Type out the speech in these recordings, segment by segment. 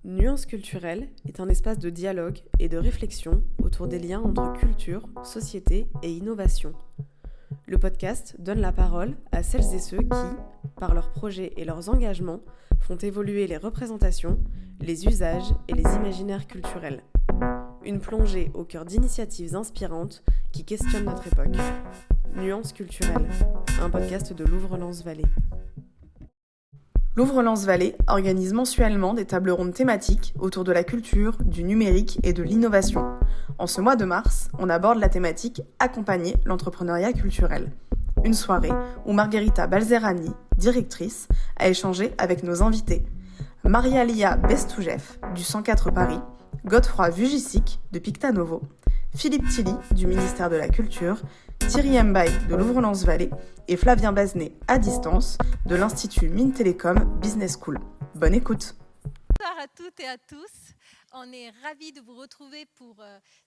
Nuance culturelle est un espace de dialogue et de réflexion autour des liens entre culture, société et innovation. Le podcast donne la parole à celles et ceux qui, par leurs projets et leurs engagements, font évoluer les représentations, les usages et les imaginaires culturels. Une plongée au cœur d'initiatives inspirantes qui questionnent notre époque. Nuance culturelle, un podcast de Louvre-Lens-Vallée. Louvre-Lens-Vallée organise mensuellement des tables rondes thématiques autour de la culture, du numérique et de l'innovation. En ce mois de mars, on aborde la thématique « Accompagner l'entrepreneuriat culturel ». Une soirée où Margherita Balzerani, directrice, a échangé avec nos invités. Maria-Lia Bestoujev du 104 Paris, Godefroy Vujicic de Picta Novo, Philippe Tilly du ministère de la Culture, Thierry Mbaye de Louvre-Lens-Vallée et Flavien Bazenet à distance de l'Institut Mines Télécom Business School. Bonne écoute. Bonsoir à toutes et à tous. On est ravis de vous retrouver pour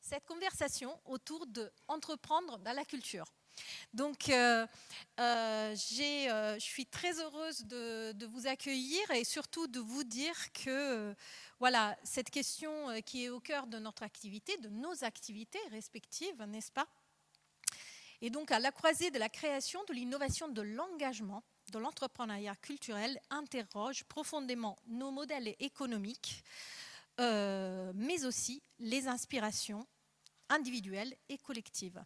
cette conversation autour de entreprendre dans la culture. Donc, je suis très heureuse de vous accueillir et surtout de vous dire que voilà, cette question qui est au cœur de notre activité, de nos activités respectives, n'est-ce pas ? Et donc, à la croisée de la création, de l'innovation, de l'engagement, de l'entrepreneuriat culturel, interroge profondément nos modèles économiques, mais aussi les inspirations individuelles et collectives.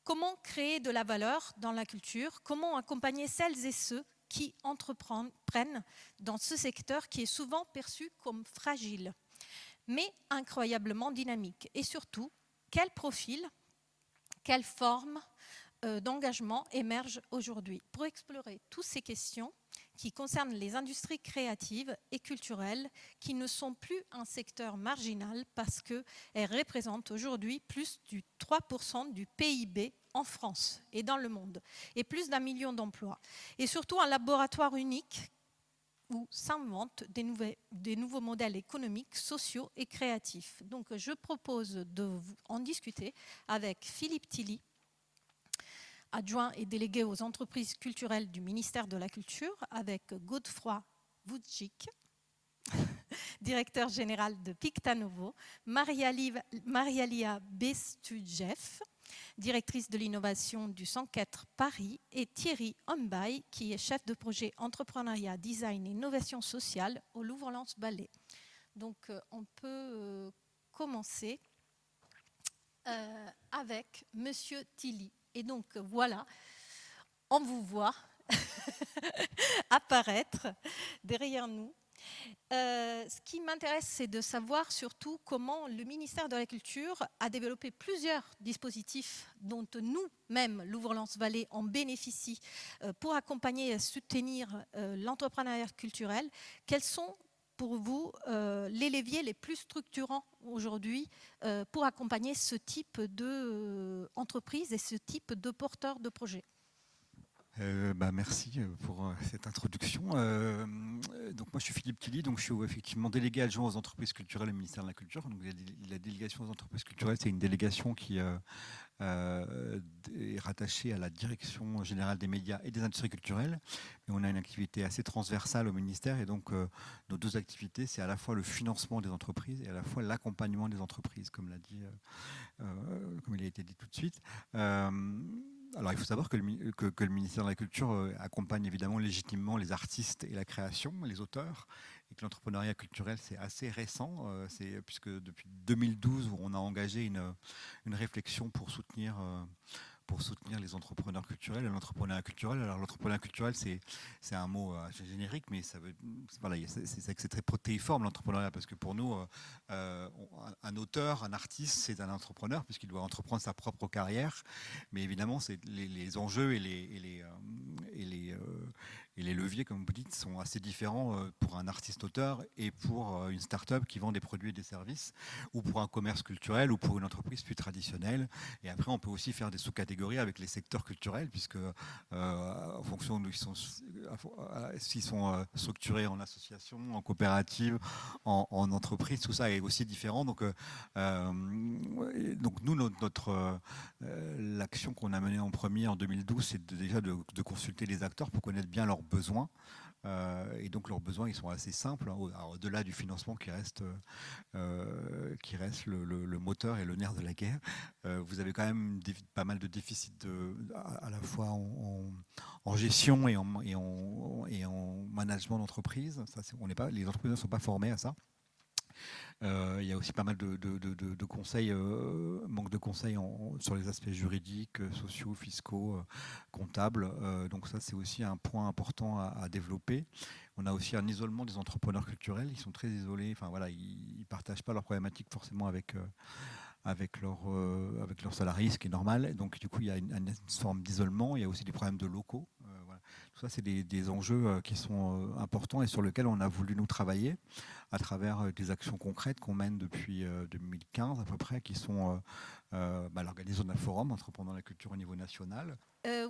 Comment créer de la valeur dans la culture ? Comment accompagner celles et ceux qui entreprennent dans ce secteur qui est souvent perçu comme fragile, mais incroyablement dynamique ? Et surtout, quel profil, quelle forme d'engagement émergent aujourd'hui ? Pour explorer toutes ces questions qui concernent les industries créatives et culturelles qui ne sont plus un secteur marginal parce qu'elles représentent aujourd'hui plus de 3% du PIB en France et dans le monde et plus d'1 million d'emplois. Et surtout un laboratoire unique où s'inventent des nouveaux modèles économiques, sociaux et créatifs. Donc je propose d'en discuter avec Philippe Tilly, adjoint et délégué aux entreprises culturelles du ministère de la Culture, avec Godefroy Vujicic, directeur général de Picta Novo, Maria-Lia Bestoujev, directrice de l'innovation du 104 Paris, et Thierry Mbaye, qui est chef de projet entrepreneuriat, design et innovation sociale au Louvre-Lens-Vallée. Donc on peut commencer avec Monsieur Tilly. Et donc voilà, on vous voit apparaître derrière nous. Ce qui m'intéresse, c'est de savoir surtout comment le ministère de la Culture a développé plusieurs dispositifs dont nous-mêmes, Louvre-Lens-Vallée, en bénéficie pour accompagner et soutenir l'entrepreneuriat culturel. Quels sont pour vous les leviers les plus structurants aujourd'hui pour accompagner ce type d'entreprise et ce type de porteurs de projets ? Merci pour cette introduction. Donc moi je suis Philippe Tilly, donc je suis effectivement délégué adjoint aux entreprises culturelles au ministère de la Culture. Donc, la délégation aux entreprises culturelles, c'est une délégation qui est rattachée à la direction générale des médias et des industries culturelles. Et on a une activité assez transversale au ministère et donc nos deux activités, c'est à la fois le financement des entreprises et à la fois l'accompagnement des entreprises, comme il a été dit tout de suite. Alors, il faut savoir que le ministère de la Culture accompagne évidemment légitimement les artistes et la création, les auteurs, et que l'entrepreneuriat culturel, c'est assez récent, puisque depuis 2012, on a engagé une réflexion pour soutenir les entrepreneurs culturels et l'entrepreneuriat culturel. Alors l'entrepreneuriat culturel, c'est un mot assez générique, mais c'est très protéiforme l'entrepreneuriat, parce que pour nous, un auteur, un artiste, c'est un entrepreneur, puisqu'il doit entreprendre sa propre carrière. Mais évidemment, les enjeux et les leviers, comme vous dites, sont assez différents pour un artiste-auteur et pour une start-up qui vend des produits et des services, ou pour un commerce culturel, ou pour une entreprise plus traditionnelle. Et après, on peut aussi faire des sous-catégories avec les secteurs culturels, puisque en fonction de s'ils sont structurés en association, en coopérative, en entreprise, tout ça est aussi différent. Donc nous, l'action qu'on a menée en premier en 2012, c'est déjà de consulter les acteurs pour connaître bien leurs besoins. Et donc leurs besoins, ils sont assez simples, hein, au-delà du financement qui reste le moteur et le nerf de la guerre. Vous avez quand même pas mal de déficits à la fois en gestion et en management d'entreprise. Les entreprises ne sont pas formées à ça. Il y a aussi pas mal de conseils, manque de conseils sur les aspects juridiques, sociaux, fiscaux, comptables. Donc ça, c'est aussi un point important à développer. On a aussi un isolement des entrepreneurs culturels. Ils sont très isolés. Enfin voilà, ils ne partagent pas leurs problématiques forcément avec leurs salariés, ce qui est normal. Donc du coup, il y a une forme d'isolement. Il y a aussi des problèmes de locaux. Voilà. Tout ça, c'est des enjeux qui sont importants et sur lesquels on a voulu nous travailler à travers des actions concrètes qu'on mène depuis 2015 à peu près, qui sont l'organisation d'un forum Entreprendre dans la culture au niveau national.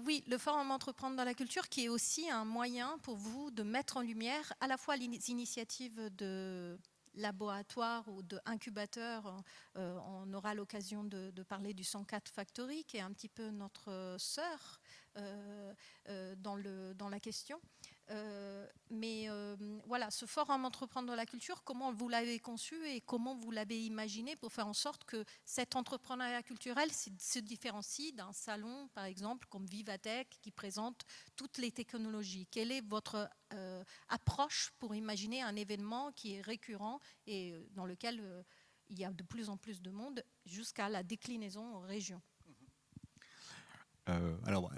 Oui, le forum Entreprendre dans la culture qui est aussi un moyen pour vous de mettre en lumière à la fois les initiatives de laboratoire ou d'incubateur. On aura l'occasion de parler du 104 Factory, qui est un petit peu notre sœur dans la question. Mais voilà, ce forum Entreprendre dans la culture, comment vous l'avez conçu et comment vous l'avez imaginé pour faire en sorte que cet entrepreneuriat culturel se différencie d'un salon, par exemple, comme Vivatech, qui présente toutes les technologies. Quelle est votre approche pour imaginer un événement qui est récurrent et dans lequel il y a de plus en plus de monde jusqu'à la déclinaison en région?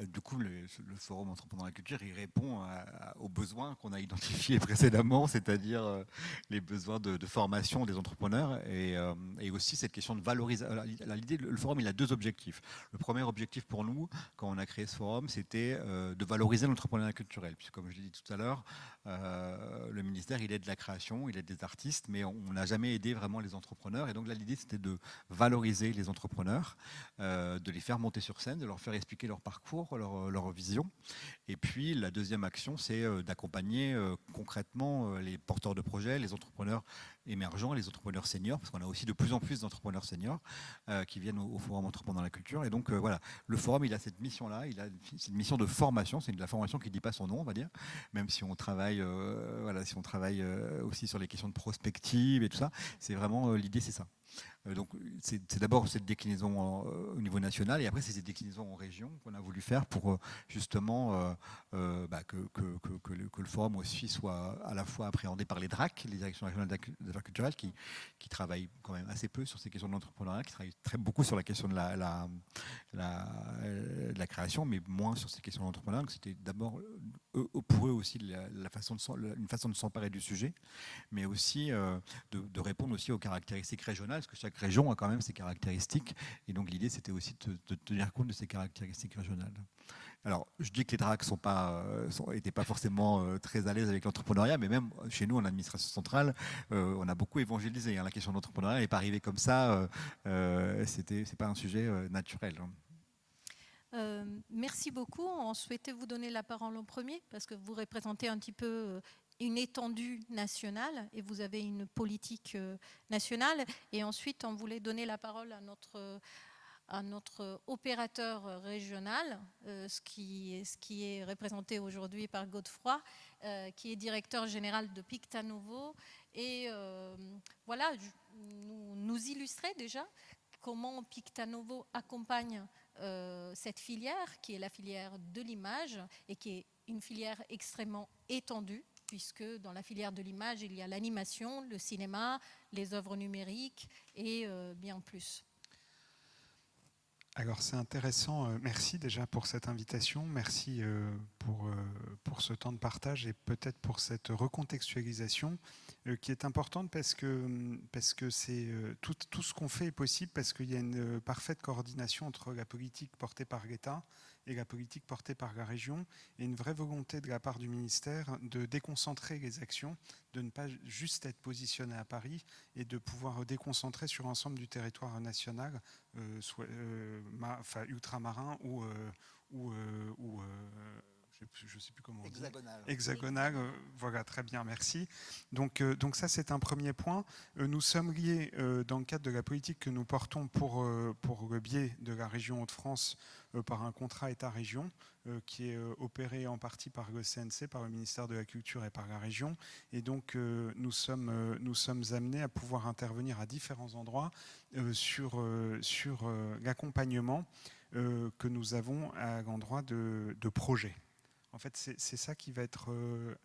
Du coup, le forum Entreprendre dans la culture, il répond aux besoins qu'on a identifiés précédemment, c'est-à-dire les besoins de formation des entrepreneurs et aussi cette question de valorisation. Le forum, il a deux objectifs. Le premier objectif pour nous, quand on a créé ce forum, c'était de valoriser l'entrepreneuriat culturel. Puisque, comme je l'ai dit tout à l'heure, le ministère, il aide la création, il aide des artistes, mais on n'a jamais aidé vraiment les entrepreneurs. Et donc là, l'idée, c'était de valoriser les entrepreneurs, de les faire monter sur scène, de leur faire expliquer leur parcours, leur vision. Et puis la deuxième action, c'est d'accompagner concrètement les porteurs de projets, les entrepreneurs émergents, les entrepreneurs seniors, parce qu'on a aussi de plus en plus d'entrepreneurs seniors qui viennent au forum Entreprendre dans la culture. Et donc voilà, le forum, il a cette mission-là, c'est une mission de formation, c'est de la formation qui ne dit pas son nom, on va dire, même si on travaille, aussi sur les questions de prospective et tout ça. C'est vraiment, l'idée, c'est ça. Donc c'est d'abord cette déclinaison au niveau national et après c'est cette déclinaison en région qu'on a voulu faire pour justement que le forum aussi soit à la fois appréhendé par les DRAC, les directions régionales des affaires culturelles, qui travaillent quand même assez peu sur ces questions de l'entrepreneuriat, qui travaillent très beaucoup sur la question de la création, mais moins sur ces questions de l'entrepreneuriat. C'était d'abord pour eux aussi une façon de s'emparer du sujet, mais aussi de répondre aussi aux caractéristiques régionales, parce que chaque région a quand même ses caractéristiques, et donc l'idée c'était aussi de tenir compte de ces caractéristiques régionales. Alors, je dis que les DRAC n'étaient pas forcément très à l'aise avec l'entrepreneuriat, mais même chez nous, en administration centrale, on a beaucoup évangélisé. La question de l'entrepreneuriat n'est pas arrivée comme ça, c'est pas un sujet naturel. Merci beaucoup. On souhaitait vous donner la parole en premier parce que vous représentez un petit peu une étendue nationale et vous avez une politique nationale. Et ensuite, on voulait donner la parole à notre opérateur régional, ce qui est représenté aujourd'hui par Godefroy, qui est directeur général de Pictanovo. Et voilà, nous illustrer déjà comment Pictanovo accompagne cette filière, qui est la filière de l'image et qui est une filière extrêmement étendue, puisque dans la filière de l'image, il y a l'animation, le cinéma, les œuvres numériques et bien plus. Alors c'est intéressant, merci déjà pour cette invitation, merci pour ce temps de partage et peut-être pour cette recontextualisation qui est importante parce que c'est, tout ce qu'on fait est possible parce qu'il y a une parfaite coordination entre la politique portée par l'État et la politique portée par la région et une vraie volonté de la part du ministère de déconcentrer les actions, de ne pas juste être positionné à Paris et de pouvoir déconcentrer sur l'ensemble du territoire national, ultramarin ou je ne sais plus comment on dit. Hexagonal. Voilà, très bien, merci. Donc ça, c'est un premier point. Nous sommes liés, dans le cadre de la politique que nous portons pour le biais de la région Hauts-de-France, par un contrat État-région, qui est opéré en partie par le CNC, par le ministère de la Culture et par la région. Et donc, nous sommes amenés à pouvoir intervenir à différents endroits sur l'accompagnement que nous avons à l'endroit de projets. En fait, c'est ça qui va être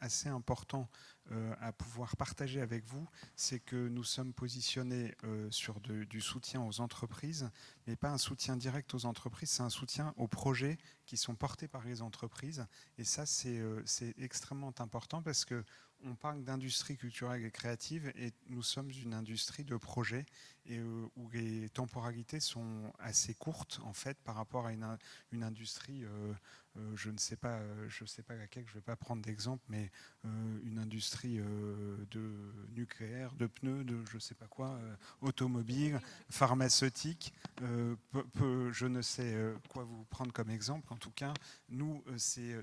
assez important à pouvoir partager avec vous, c'est que nous sommes positionnés sur du soutien aux entreprises, mais pas un soutien direct aux entreprises, c'est un soutien aux projets qui sont portés par les entreprises. Et ça, c'est extrêmement important parce qu'on parle d'industrie culturelle et créative et nous sommes une industrie de projets et où les temporalités sont assez courtes en fait par rapport à une industrie, je ne sais pas laquelle, je ne vais pas prendre d'exemple, mais une industrie de nucléaire, de pneus, de je ne sais pas quoi, automobile, pharmaceutique. Je ne sais quoi vous prendre comme exemple. En tout cas, nous,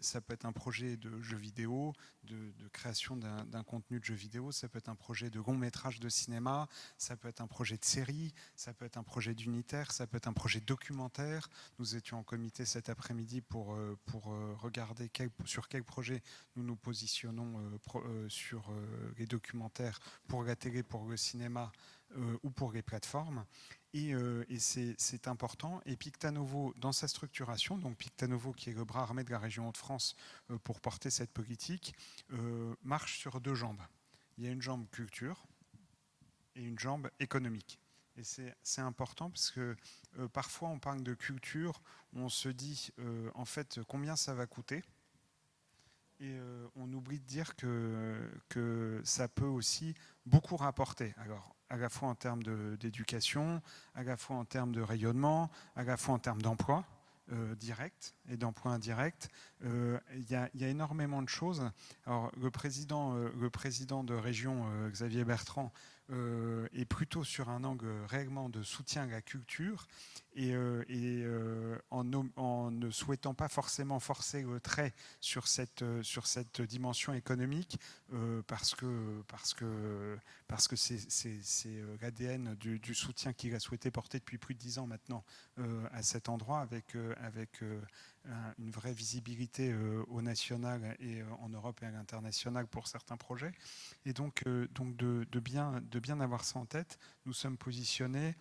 ça peut être un projet de jeu vidéo, de création d'un contenu de jeu vidéo, ça peut être un projet de long métrage de cinéma, ça peut être un projet de série, ça peut être un projet d'unitaire, ça peut être un projet documentaire. Nous étions en comité cet après-midi pour regarder sur quel projet nous nous positionnons sur les documentaires pour la télé, pour le cinéma ou pour les plateformes. Et c'est important. Et Pictanovo, dans sa structuration, donc Pictanovo qui est le bras armé de la région Hauts-de-France pour porter cette politique, marche sur deux jambes. Il y a une jambe culture et une jambe économique. Et c'est important parce que parfois on parle de culture, on se dit en fait combien ça va coûter. Et on oublie de dire que ça peut aussi beaucoup rapporter. Alors, à la fois en termes d'éducation, à la fois en termes de rayonnement, à la fois en termes d'emploi direct et d'emploi indirect. Il y a énormément de choses. Alors, le président de région, Xavier Bertrand, est plutôt sur un angle réellement de soutien à la culture et en ne souhaitant pas forcément forcer le trait sur cette dimension économique parce que c'est l'ADN du soutien qu'il a souhaité porter depuis plus de 10 ans maintenant à cet endroit avec une vraie visibilité au national et en Europe et à l'international pour certains projets. Et donc de bien avoir ça en tête, nous sommes positionnés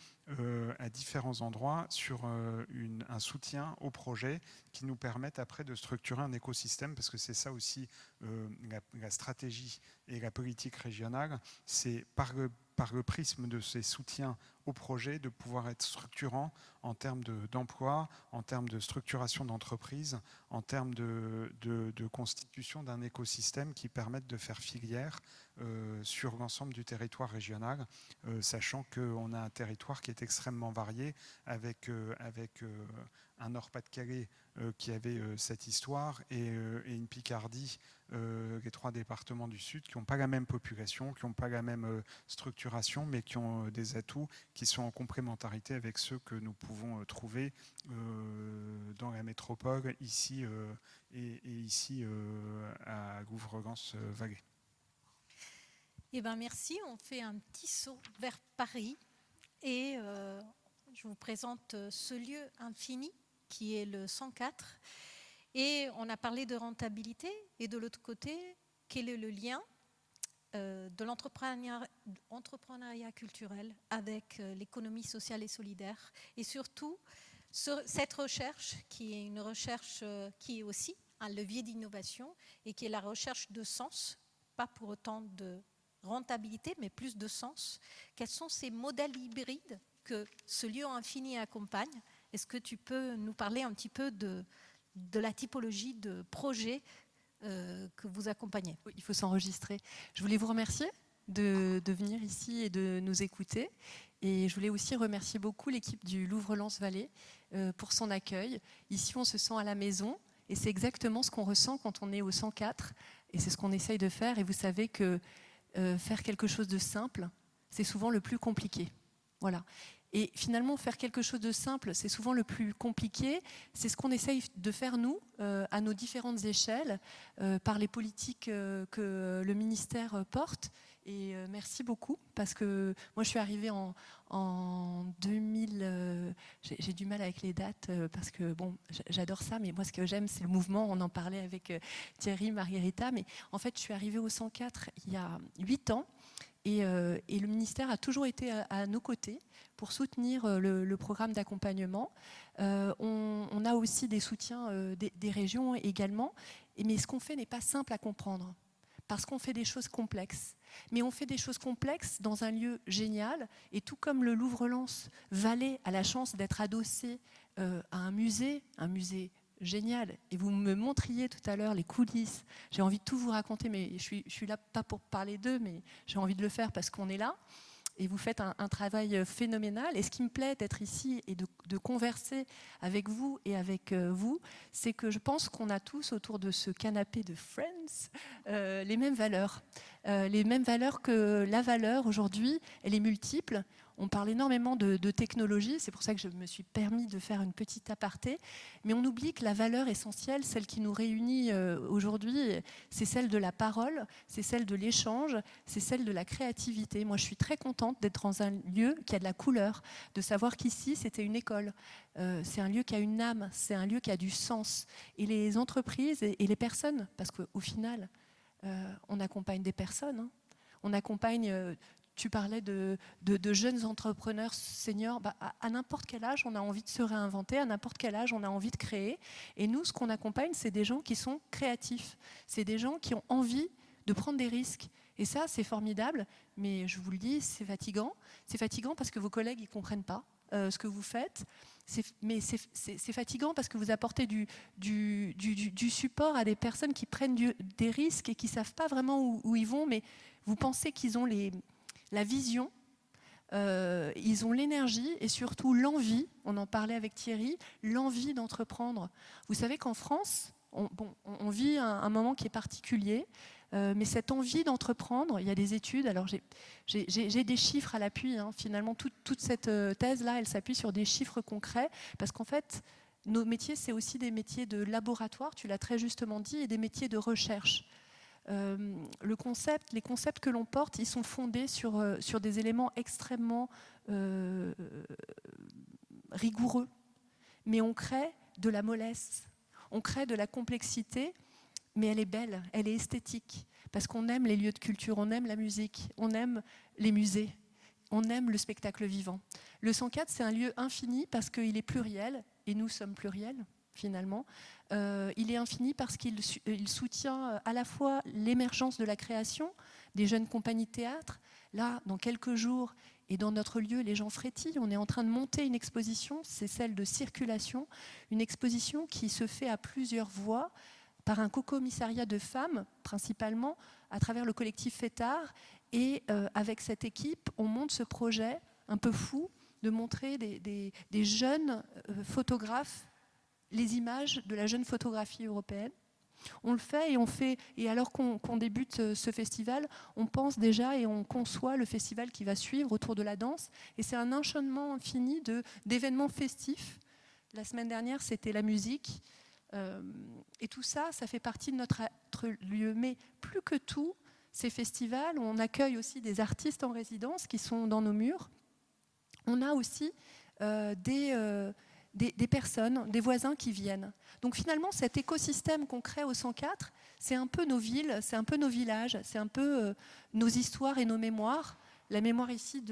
à différents endroits sur un soutien aux projets qui nous permettent après de structurer un écosystème, parce que c'est ça aussi la stratégie et la politique régionale, c'est par le prisme de ces soutiens aux projets de pouvoir être structurant en termes d'emploi, en termes de structuration d'entreprise, en termes de constitution d'un écosystème qui permette de faire filière sur l'ensemble du territoire régional, sachant qu'on a un territoire qui est extrêmement varié avec un Nord-Pas-de-Calais qui avait cette histoire et une Picardie, les 3 départements du Sud qui n'ont pas la même population, qui n'ont pas la même structuration, mais qui ont des atouts qui sont en complémentarité avec ceux que nous pouvons trouver dans la métropole, ici et ici à Louvre-Lens-Vallée. Eh ben merci, on fait un petit saut vers Paris et je vous présente ce lieu infini qui est le 104. Et on a parlé de rentabilité et de l'autre côté, quel est le lien de l'entrepreneuriat culturel avec l'économie sociale et solidaire et surtout cette recherche qui est une recherche qui est aussi un levier d'innovation et qui est la recherche de sens, pas pour autant de rentabilité, mais plus de sens. Quels sont ces modèles hybrides que ce lieu infini accompagne? Est-ce que tu peux nous parler un petit peu de la typologie de projets que vous accompagnez? Il faut s'enregistrer. Je voulais vous remercier de venir ici et de nous écouter. Et je voulais aussi remercier beaucoup l'équipe du Louvre-Lens-Vallée pour son accueil. Ici, on se sent à la maison et c'est exactement ce qu'on ressent quand on est au 104 et c'est ce qu'on essaye de faire. Et vous savez que faire quelque chose de simple, c'est souvent le plus compliqué. Voilà. Et finalement, faire quelque chose de simple, c'est souvent le plus compliqué. C'est ce qu'on essaye de faire, nous, à nos différentes échelles, par les politiques que le ministère porte. Et merci beaucoup, parce que moi, je suis arrivée en 2000... j'ai du mal avec les dates, parce que, bon, j'adore ça, mais moi, ce que j'aime, c'est le mouvement. On en parlait avec Thierry, Margherita. Mais en fait, je suis arrivée au 104 il y a 8 ans. Et le ministère a toujours été à nos côtés pour soutenir le programme d'accompagnement. On a aussi des soutiens des régions également. Mais ce qu'on fait n'est pas simple à comprendre, parce qu'on fait des choses complexes. Mais on fait des choses complexes dans un lieu génial. Et tout comme le Louvre-Lens Vallée a la chance d'être adossé à un musée génial. Et vous me montriez tout à l'heure les coulisses. J'ai envie de tout vous raconter, mais je suis là pas pour parler d'eux, mais j'ai envie de le faire parce qu'on est là. Et vous faites un travail phénoménal. Et ce qui me plaît d'être ici et de converser avec vous et avec vous, c'est que je pense qu'on a tous autour de ce canapé de Friends les mêmes valeurs. Les mêmes valeurs que la valeur aujourd'hui, elle est multiple. On parle énormément de technologie, c'est pour ça que je me suis permis de faire une petite aparté, mais on oublie que la valeur essentielle, celle qui nous réunit aujourd'hui, c'est celle de la parole, c'est celle de l'échange, c'est celle de la créativité. Moi, je suis très contente d'être dans un lieu qui a de la couleur, de savoir qu'ici, c'était une école. C'est un lieu qui a une âme, c'est un lieu qui a du sens. Et les entreprises et les personnes, parce qu'au final, on accompagne des personnes, hein. On accompagne... Tu parlais de jeunes entrepreneurs seniors. À n'importe quel âge, on a envie de se réinventer. À n'importe quel âge, on a envie de créer. Et nous, ce qu'on accompagne, c'est des gens qui sont créatifs. C'est des gens qui ont envie de prendre des risques. Et ça, c'est formidable. Mais je vous le dis, c'est fatigant. C'est fatigant parce que vos collègues ne comprennent pas ce que vous faites. Mais c'est fatigant parce que vous apportez du support à des personnes qui prennent des risques et qui ne savent pas vraiment où ils vont. Mais vous pensez qu'ils ont la vision, ils ont l'énergie et surtout l'envie, on en parlait avec Thierry, l'envie d'entreprendre. Vous savez qu'en France, on vit un moment qui est particulier, mais cette envie d'entreprendre, il y a des études, alors j'ai des chiffres à l'appui, hein. Finalement toute cette thèse-là, elle s'appuie sur des chiffres concrets, parce qu'en fait, nos métiers, c'est aussi des métiers de laboratoire, tu l'as très justement dit, et des métiers de recherche. Les concepts que l'on porte, ils sont fondés sur des éléments extrêmement rigoureux. Mais on crée de la mollesse, on crée de la complexité, mais elle est belle, elle est esthétique. Parce qu'on aime les lieux de culture, on aime la musique, on aime les musées, on aime le spectacle vivant. Le 104, c'est un lieu infini parce qu'il est pluriel, et nous sommes pluriels, finalement. Il est infini parce qu'il soutient à la fois l'émergence de la création, des jeunes compagnies de théâtre. Là, dans quelques jours, et dans notre lieu, les gens frétillent. On est en train de monter une exposition, c'est celle de circulation, une exposition qui se fait à plusieurs voix, par un co-commissariat de femmes, principalement, à travers le collectif Fêtard. Et avec cette équipe, on monte ce projet un peu fou de montrer des jeunes photographes les images de la jeune photographie européenne. On le fait, et alors qu'on débute ce festival, on pense déjà et on conçoit le festival qui va suivre autour de la danse. Et c'est un enchaînement infini d'événements festifs. La semaine dernière, c'était la musique. Et tout ça, ça fait partie de notre lieu. Mais plus que tout, ces festivals, on accueille aussi des artistes en résidence qui sont dans nos murs. On a aussi des personnes, des voisins qui viennent. Donc finalement, cet écosystème qu'on crée au 104, c'est un peu nos villes, c'est un peu nos villages, c'est un peu nos histoires et nos mémoires. La mémoire ici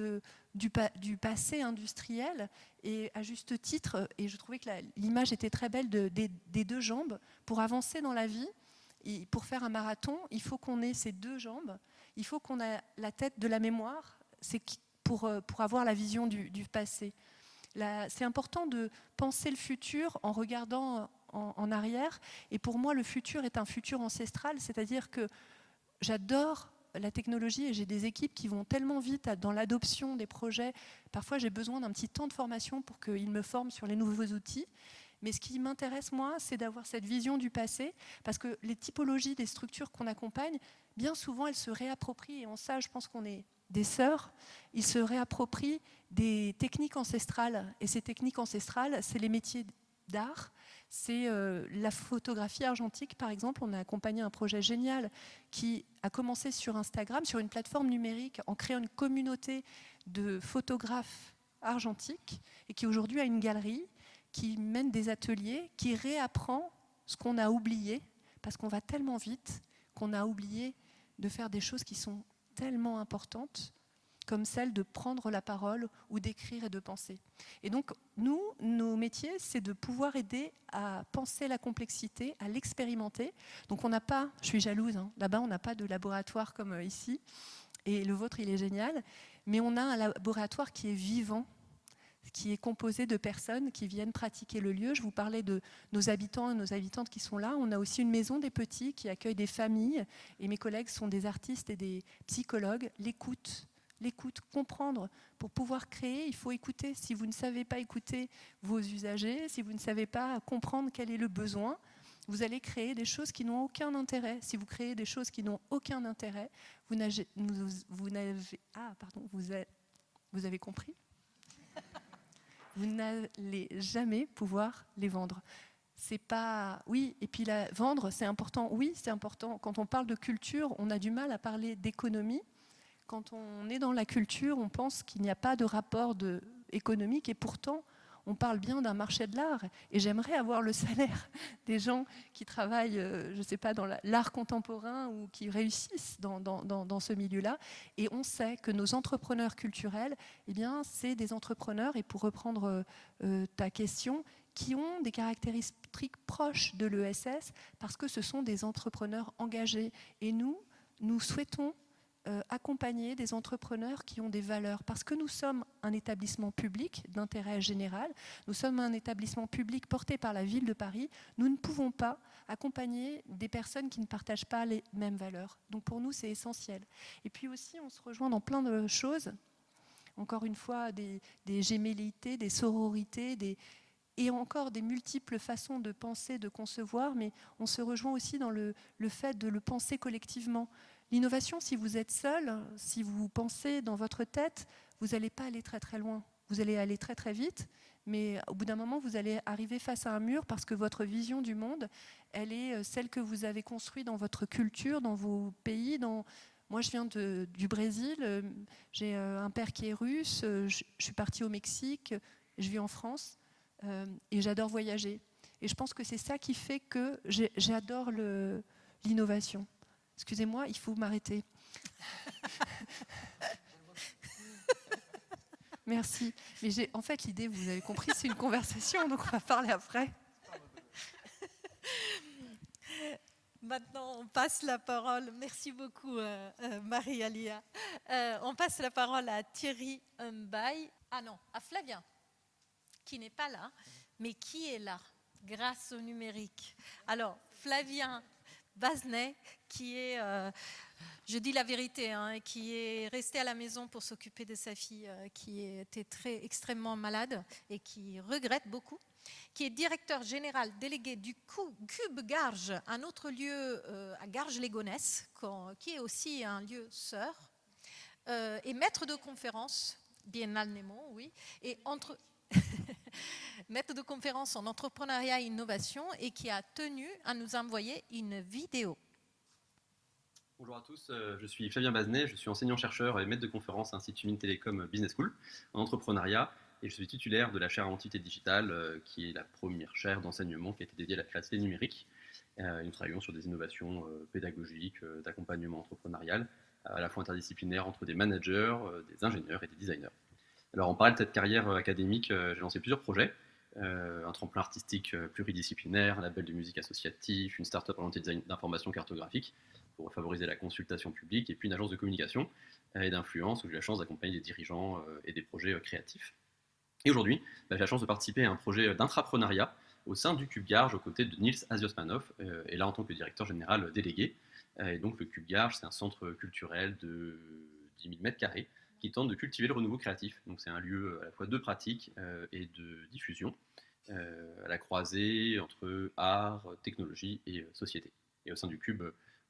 du passé industriel, et à juste titre, et je trouvais que l'image était très belle des deux jambes. Pour avancer dans la vie, et pour faire un marathon, il faut qu'on ait ces deux jambes, il faut qu'on ait la tête de la mémoire, c'est pour avoir la vision du passé. C'est important de penser le futur en regardant en arrière. Et pour moi, le futur est un futur ancestral, c'est-à-dire que j'adore la technologie et j'ai des équipes qui vont tellement vite dans l'adoption des projets. Parfois, j'ai besoin d'un petit temps de formation pour qu'ils me forment sur les nouveaux outils. Mais ce qui m'intéresse, moi, c'est d'avoir cette vision du passé, parce que les typologies des structures qu'on accompagne, bien souvent, elles se réapproprient, et en ça, je pense qu'on est des sœurs, ils se réapproprient des techniques ancestrales. Et ces techniques ancestrales, c'est les métiers d'art, c'est la photographie argentique, par exemple. On a accompagné un projet génial qui a commencé sur Instagram, sur une plateforme numérique, en créant une communauté de photographes argentiques, et qui aujourd'hui a une galerie, qui mène des ateliers, qui réapprend ce qu'on a oublié, parce qu'on va tellement vite qu'on a oublié de faire des choses qui sont tellement importantes, comme celle de prendre la parole ou d'écrire et de penser. Et donc, nous, nos métiers, c'est de pouvoir aider à penser la complexité, à l'expérimenter. Donc, on n'a pas, je suis jalouse, hein, là-bas, on n'a pas de laboratoire comme ici, et le vôtre, il est génial, mais on a un laboratoire qui est vivant, qui est composé de personnes qui viennent pratiquer le lieu. Je vous parlais de nos habitants et nos habitantes qui sont là. On a aussi une maison des petits qui accueille des familles, et mes collègues sont des artistes et des psychologues. L'écoute, comprendre. Pour pouvoir créer, il faut écouter. Si vous ne savez pas écouter vos usagers, si vous ne savez pas comprendre quel est le besoin, vous allez créer des choses qui n'ont aucun intérêt. Si vous créez des choses qui n'ont aucun intérêt, vous avez compris ? Vous n'allez jamais pouvoir les vendre. C'est pas... Oui, et puis vendre, c'est important. Oui, c'est important. Quand on parle de culture, on a du mal à parler d'économie. Quand on est dans la culture, on pense qu'il n'y a pas de rapport économique, et pourtant, on parle bien d'un marché de l'art. Et j'aimerais avoir le salaire des gens qui travaillent, je ne sais pas, dans l'art contemporain ou qui réussissent dans ce milieu-là. Et on sait que nos entrepreneurs culturels, eh bien, c'est des entrepreneurs, et pour reprendre ta question, qui ont des caractéristiques proches de l'ESS, parce que ce sont des entrepreneurs engagés. Et nous souhaitons accompagner des entrepreneurs qui ont des valeurs, parce que nous sommes un établissement public d'intérêt général, nous sommes un établissement public porté par la ville de Paris, nous ne pouvons pas accompagner des personnes qui ne partagent pas les mêmes valeurs. Donc pour nous, c'est essentiel. Et puis aussi, on se rejoint dans plein de choses, encore une fois, des gémellités, des sororités, et encore des multiples façons de penser, de concevoir, mais on se rejoint aussi dans le fait de le penser collectivement. L'innovation, si vous êtes seul, si vous pensez dans votre tête, vous n'allez pas aller très très loin. Vous allez aller très très vite, mais au bout d'un moment, vous allez arriver face à un mur, parce que votre vision du monde, elle est celle que vous avez construite dans votre culture, dans vos pays. Moi, je viens du Brésil, j'ai un père qui est russe, je suis partie au Mexique, je vis en France, et j'adore voyager. Et je pense que c'est ça qui fait que j'adore l'innovation. Excusez-moi, il faut m'arrêter. Merci. Mais en fait, l'idée, vous avez compris, c'est une conversation, donc on va parler après. Maintenant, on passe la parole. Merci beaucoup, Marie-Alia. On passe la parole à Thierry Mbaye. Ah non, à Flavien, qui n'est pas là, mais qui est là, grâce au numérique. Alors, Flavien Bazenet, qui est, je dis la vérité, hein, qui est resté à la maison pour s'occuper de sa fille qui était extrêmement malade et qui regrette beaucoup, qui est directeur général délégué du Cube Garges, un autre lieu à Garges-les-Gonesse, qui est aussi un lieu sœur, et maître de conférence, Biennale Nemo, oui, et maître de conférence en entrepreneuriat et innovation, et qui a tenu à nous envoyer une vidéo. Bonjour à tous, je suis Flavien Bazenet, je suis enseignant-chercheur et maître de conférence à l'Institut Mines Télécom Business School en entrepreneuriat, et je suis titulaire de la chaire Identité Digitale, qui est la première chaire d'enseignement qui a été dédiée à la classe numérique. Nous travaillons sur des innovations pédagogiques, d'accompagnement entrepreneurial, à la fois interdisciplinaire entre des managers, des ingénieurs et des designers. Alors en parallèle de cette carrière académique, j'ai lancé plusieurs projets, un tremplin artistique pluridisciplinaire, un label de musique associatif, une start-up orientée design d'information cartographique pour favoriser la consultation publique, et puis une agence de communication et d'influence où j'ai la chance d'accompagner des dirigeants et des projets créatifs. Et aujourd'hui, j'ai la chance de participer à un projet d'intrapreneuriat au sein du Cube Garges aux côtés de Nils Asiosmanov, et là en tant que directeur général délégué. Et donc le Cube Garges, c'est un centre culturel de 10 000 m² qui tente de cultiver le renouveau créatif. Donc c'est un lieu à la fois de pratique et de diffusion, à la croisée entre art, technologie et société. Et au sein du Cube,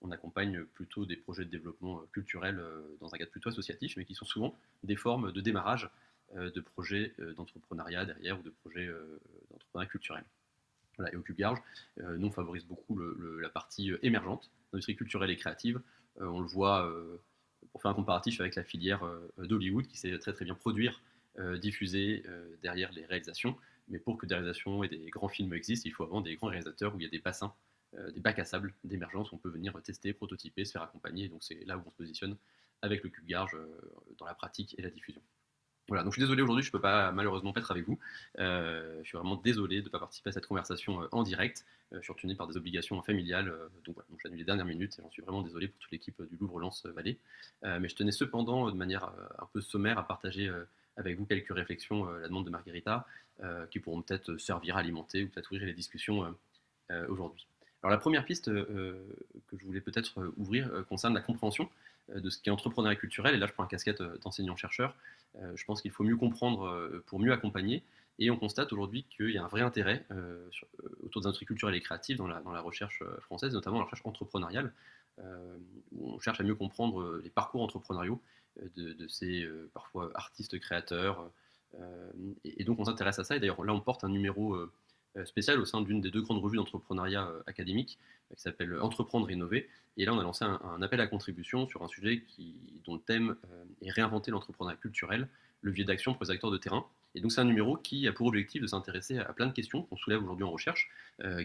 on accompagne plutôt des projets de développement culturel dans un cadre plutôt associatif, mais qui sont souvent des formes de démarrage de projets d'entrepreneuriat derrière ou de projets d'entrepreneuriat culturel. Voilà, et au CubeGarge, nous on favorise beaucoup la partie émergente, l'industrie culturelle et créative. On le voit, pour faire un comparatif avec la filière d'Hollywood, qui sait très très bien produire, diffuser derrière les réalisations. Mais pour que des réalisations et des grands films existent, il faut avant des grands réalisateurs où il y a des bassins, des bacs à sable d'émergence où on peut venir tester, prototyper, se faire accompagner. Donc c'est là où on se positionne avec le CubeGarge dans la pratique et la diffusion. Voilà, donc je suis désolé aujourd'hui, je ne peux pas malheureusement pas être avec vous. Je suis vraiment désolé de ne pas participer à cette conversation en direct. Je suis retenu par des obligations familiales, donc voilà, j'ai annulé les dernières minutes et j'en suis vraiment désolé pour toute l'équipe du Louvre Lens Vallée. Mais je tenais cependant, de manière un peu sommaire, à partager avec vous quelques réflexions à la demande de Margherita, qui pourront peut-être servir à alimenter ou peut-être ouvrir les discussions aujourd'hui. Alors la première piste que je voulais peut-être ouvrir concerne la compréhension de ce qu'est entrepreneuriat culturel, et là je prends une casquette d'enseignant-chercheur. Je pense qu'il faut mieux comprendre pour mieux accompagner, et on constate aujourd'hui qu'il y a un vrai intérêt autour des industries culturelles et créatives dans la recherche française, notamment la recherche entrepreneuriale, où on cherche à mieux comprendre les parcours entrepreneuriaux de ces parfois artistes créateurs, et donc on s'intéresse à ça, et d'ailleurs là on porte un numéro spécial au sein d'une des 2 grandes revues d'entrepreneuriat académique qui s'appelle Entreprendre et Innover, et là on a lancé un appel à contribution sur un sujet dont le thème est réinventer l'entrepreneuriat culturel, levier d'action pour les acteurs de terrain. Et donc c'est un numéro qui a pour objectif de s'intéresser à plein de questions qu'on soulève aujourd'hui en recherche,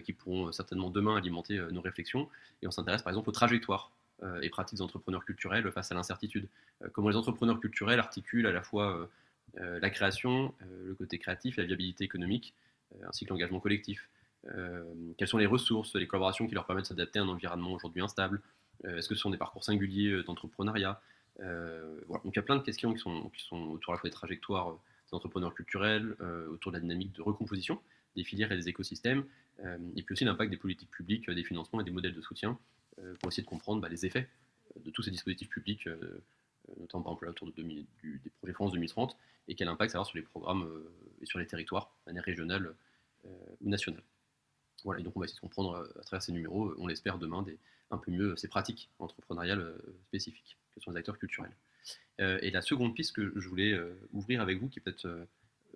qui pourront certainement demain alimenter nos réflexions, et on s'intéresse par exemple aux trajectoires et pratiques des entrepreneurs culturels face à l'incertitude. Comment les entrepreneurs culturels articulent à la fois la création, le côté créatif et la viabilité économique, ainsi que l'engagement collectif. Quelles sont les ressources, les collaborations qui leur permettent de s'adapter à un environnement aujourd'hui instable. Est-ce que ce sont des parcours singuliers d'entrepreneuriat. Voilà. Donc il y a plein de questions qui sont autour à la fois des trajectoires des entrepreneurs culturels, autour de la dynamique de recomposition des filières et des écosystèmes, et puis aussi l'impact des politiques publiques, des financements et des modèles de soutien, pour essayer de comprendre les effets de tous ces dispositifs publics, notamment par exemple là, autour des projets France 2030, et quel impact ça va avoir sur les programmes et sur les territoires, de manière régionale ou nationale. Voilà, et donc on va essayer de comprendre à travers ces numéros, on l'espère demain, un peu mieux ces pratiques entrepreneuriales spécifiques, que sont les acteurs culturels. Et la seconde piste que je voulais ouvrir avec vous, qui est peut-être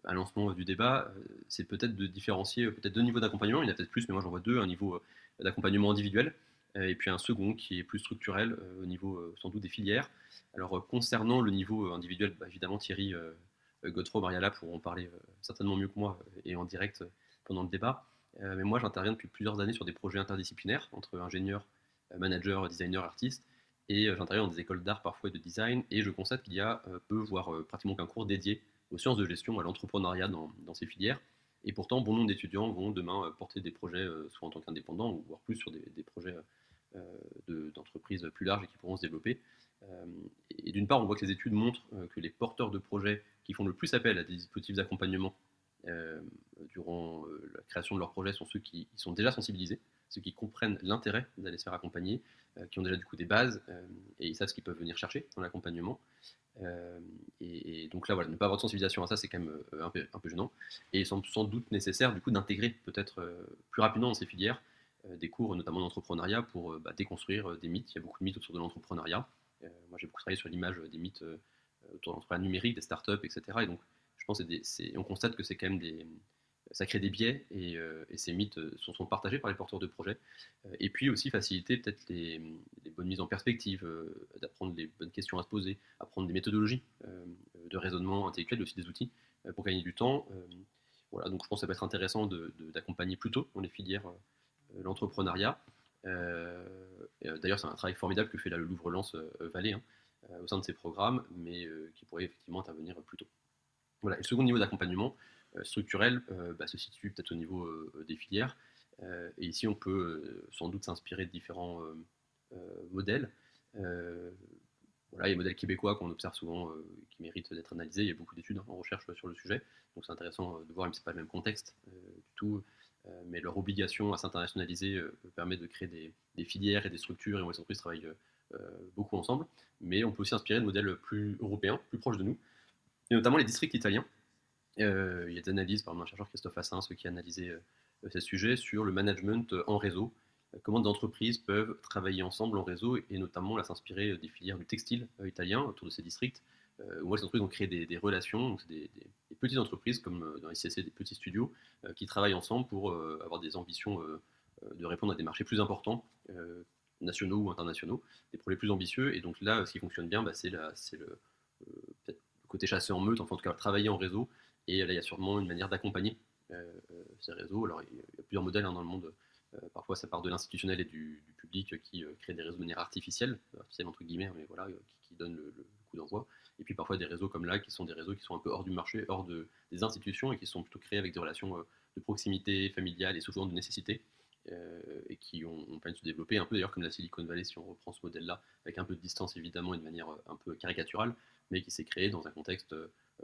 un lancement du débat, c'est peut-être de différencier peut-être 2 niveaux d'accompagnement. Il y en a peut-être plus, mais moi j'en vois 2, un niveau d'accompagnement individuel, et puis un second qui est plus structurel au niveau sans doute des filières. Alors concernant le niveau individuel, évidemment Thierry, Godefroy, Mariala pourront en parler certainement mieux que moi et en direct pendant le débat. Mais moi j'interviens depuis plusieurs années sur des projets interdisciplinaires entre ingénieurs, managers, designers, artistes, et j'interviens dans des écoles d'art parfois et de design, et je constate qu'il y a peu, voire pratiquement qu'un cours dédié aux sciences de gestion, à l'entrepreneuriat dans ces filières. Et pourtant, bon nombre d'étudiants vont demain porter des projets, soit en tant qu'indépendants, ou voire plus sur des projets d'entreprises plus larges et qui pourront se développer. Et d'une part, on voit que les études montrent que les porteurs de projets qui font le plus appel à des dispositifs d'accompagnement durant la création de leurs projets sont ceux qui sont déjà sensibilisés, ceux qui comprennent l'intérêt d'aller se faire accompagner, qui ont déjà du coup des bases et ils savent ce qu'ils peuvent venir chercher dans l'accompagnement. Et donc là, voilà, ne pas avoir de sensibilisation à ça, c'est quand même un peu gênant. Et il semble sans doute nécessaire du coup d'intégrer peut-être plus rapidement dans ces filières des cours, notamment d'entrepreneuriat, pour déconstruire des mythes. Il y a beaucoup de mythes autour de l'entrepreneuriat. Moi, j'ai beaucoup travaillé sur l'image des mythes autour de l'entrepreneuriat numérique, des startups, etc. Et donc, je pense on constate que c'est quand même ça crée des biais, et ces mythes sont partagés par les porteurs de projets. Et puis aussi faciliter peut-être les bonnes mises en perspective, d'apprendre les bonnes questions à se poser, apprendre des méthodologies de raisonnement intellectuel, aussi des outils pour gagner du temps. Voilà, donc je pense que ça peut être intéressant d'accompagner plus tôt dans les filières l'entrepreneuriat. D'ailleurs, c'est un travail formidable que fait le Louvre Lens Vallée au sein de ses programmes, mais qui pourrait effectivement intervenir plus tôt. Voilà. Et le second niveau d'accompagnement structurel se situe peut-être au niveau des filières. Et ici, on peut sans doute s'inspirer de différents modèles. Voilà, il y a des modèles québécois qu'on observe souvent qui méritent d'être analysés. Il y a beaucoup d'études en recherche sur le sujet. Donc c'est intéressant de voir, même si ce n'est pas le même contexte du tout. Mais leur obligation à s'internationaliser permet de créer des filières et des structures, et les entreprises travaillent beaucoup ensemble. Mais on peut aussi s'inspirer de modèles plus européens, plus proches de nous, et notamment les districts italiens. Il y a des analyses, par exemple un chercheur Christophe Assens qui a analysé ces sujets sur le management en réseau, comment des entreprises peuvent travailler ensemble en réseau et notamment là, s'inspirer des filières du textile italien autour de ces districts, où moi, ces entreprises ont créé des relations, donc c'est des petites entreprises comme dans les CSC, des petits studios qui travaillent ensemble pour avoir des ambitions de répondre à des marchés plus importants, nationaux ou internationaux, des projets plus ambitieux. Et donc là, ce qui fonctionne bien, c'est peut-être le côté chassé en meute, enfin en tout cas travailler en réseau. Et là, il y a sûrement une manière d'accompagner ces réseaux. Alors, il y a plusieurs modèles dans le monde. Parfois, ça part de l'institutionnel et du public qui crée des réseaux de manière artificielle entre guillemets, mais voilà, qui donne le coup d'envoi. Et puis parfois des réseaux comme là, qui sont des réseaux qui sont un peu hors du marché, hors des institutions, et qui sont plutôt créés avec des relations de proximité familiale et souvent de nécessité, et qui ont permis de se développer, un peu d'ailleurs comme la Silicon Valley, si on reprend ce modèle-là, avec un peu de distance évidemment et de manière un peu caricaturale, mais qui s'est créé dans un contexte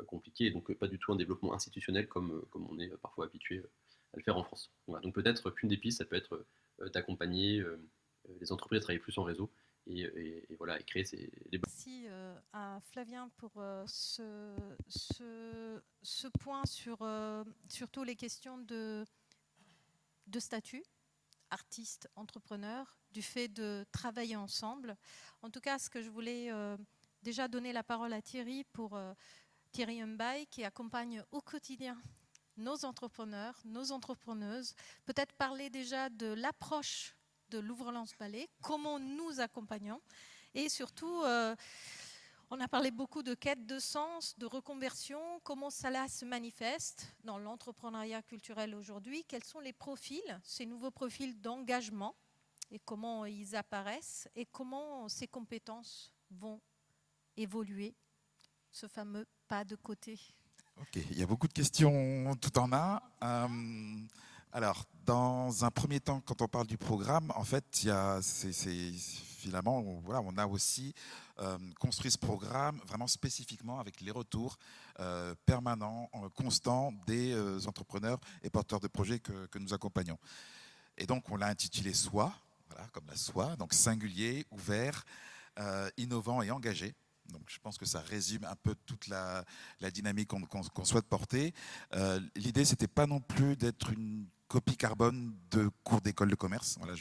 compliqué, et donc pas du tout un développement institutionnel comme on est parfois habitué à le faire en France. Voilà, donc peut-être qu'une des pistes, ça peut être d'accompagner les entreprises à travailler plus en réseau et voilà, et créer les... Merci à Flavien pour ce point sur surtout les questions de statut, artiste, entrepreneur, du fait de travailler ensemble. En tout cas, ce que je voulais déjà donner la parole à Thierry pour Thierry Mbaye, qui accompagne au quotidien nos entrepreneurs, nos entrepreneuses, peut-être parler déjà de l'approche de Louvre-Lens-Vallée, comment nous accompagnons, et surtout, on a parlé beaucoup de quête de sens, de reconversion, comment cela se manifeste dans l'entrepreneuriat culturel aujourd'hui, quels sont les profils, ces nouveaux profils d'engagement, et comment ils apparaissent, et comment ces compétences vont évoluer, ce fameux pas de côté. Ok, il y a beaucoup de questions tout en un. Alors, dans un premier temps, quand on parle du programme, en fait, finalement, voilà, on a aussi construit ce programme vraiment spécifiquement avec les retours permanents, constants des entrepreneurs et porteurs de projets que nous accompagnons. Et donc, on l'a intitulé Soi, voilà, comme la soie, donc singulier, ouvert, innovant et engagé. Donc, je pense que ça résume un peu toute la dynamique qu'on souhaite porter. L'idée, c'était pas non plus d'être une copie carbone de cours d'école de commerce. Voilà,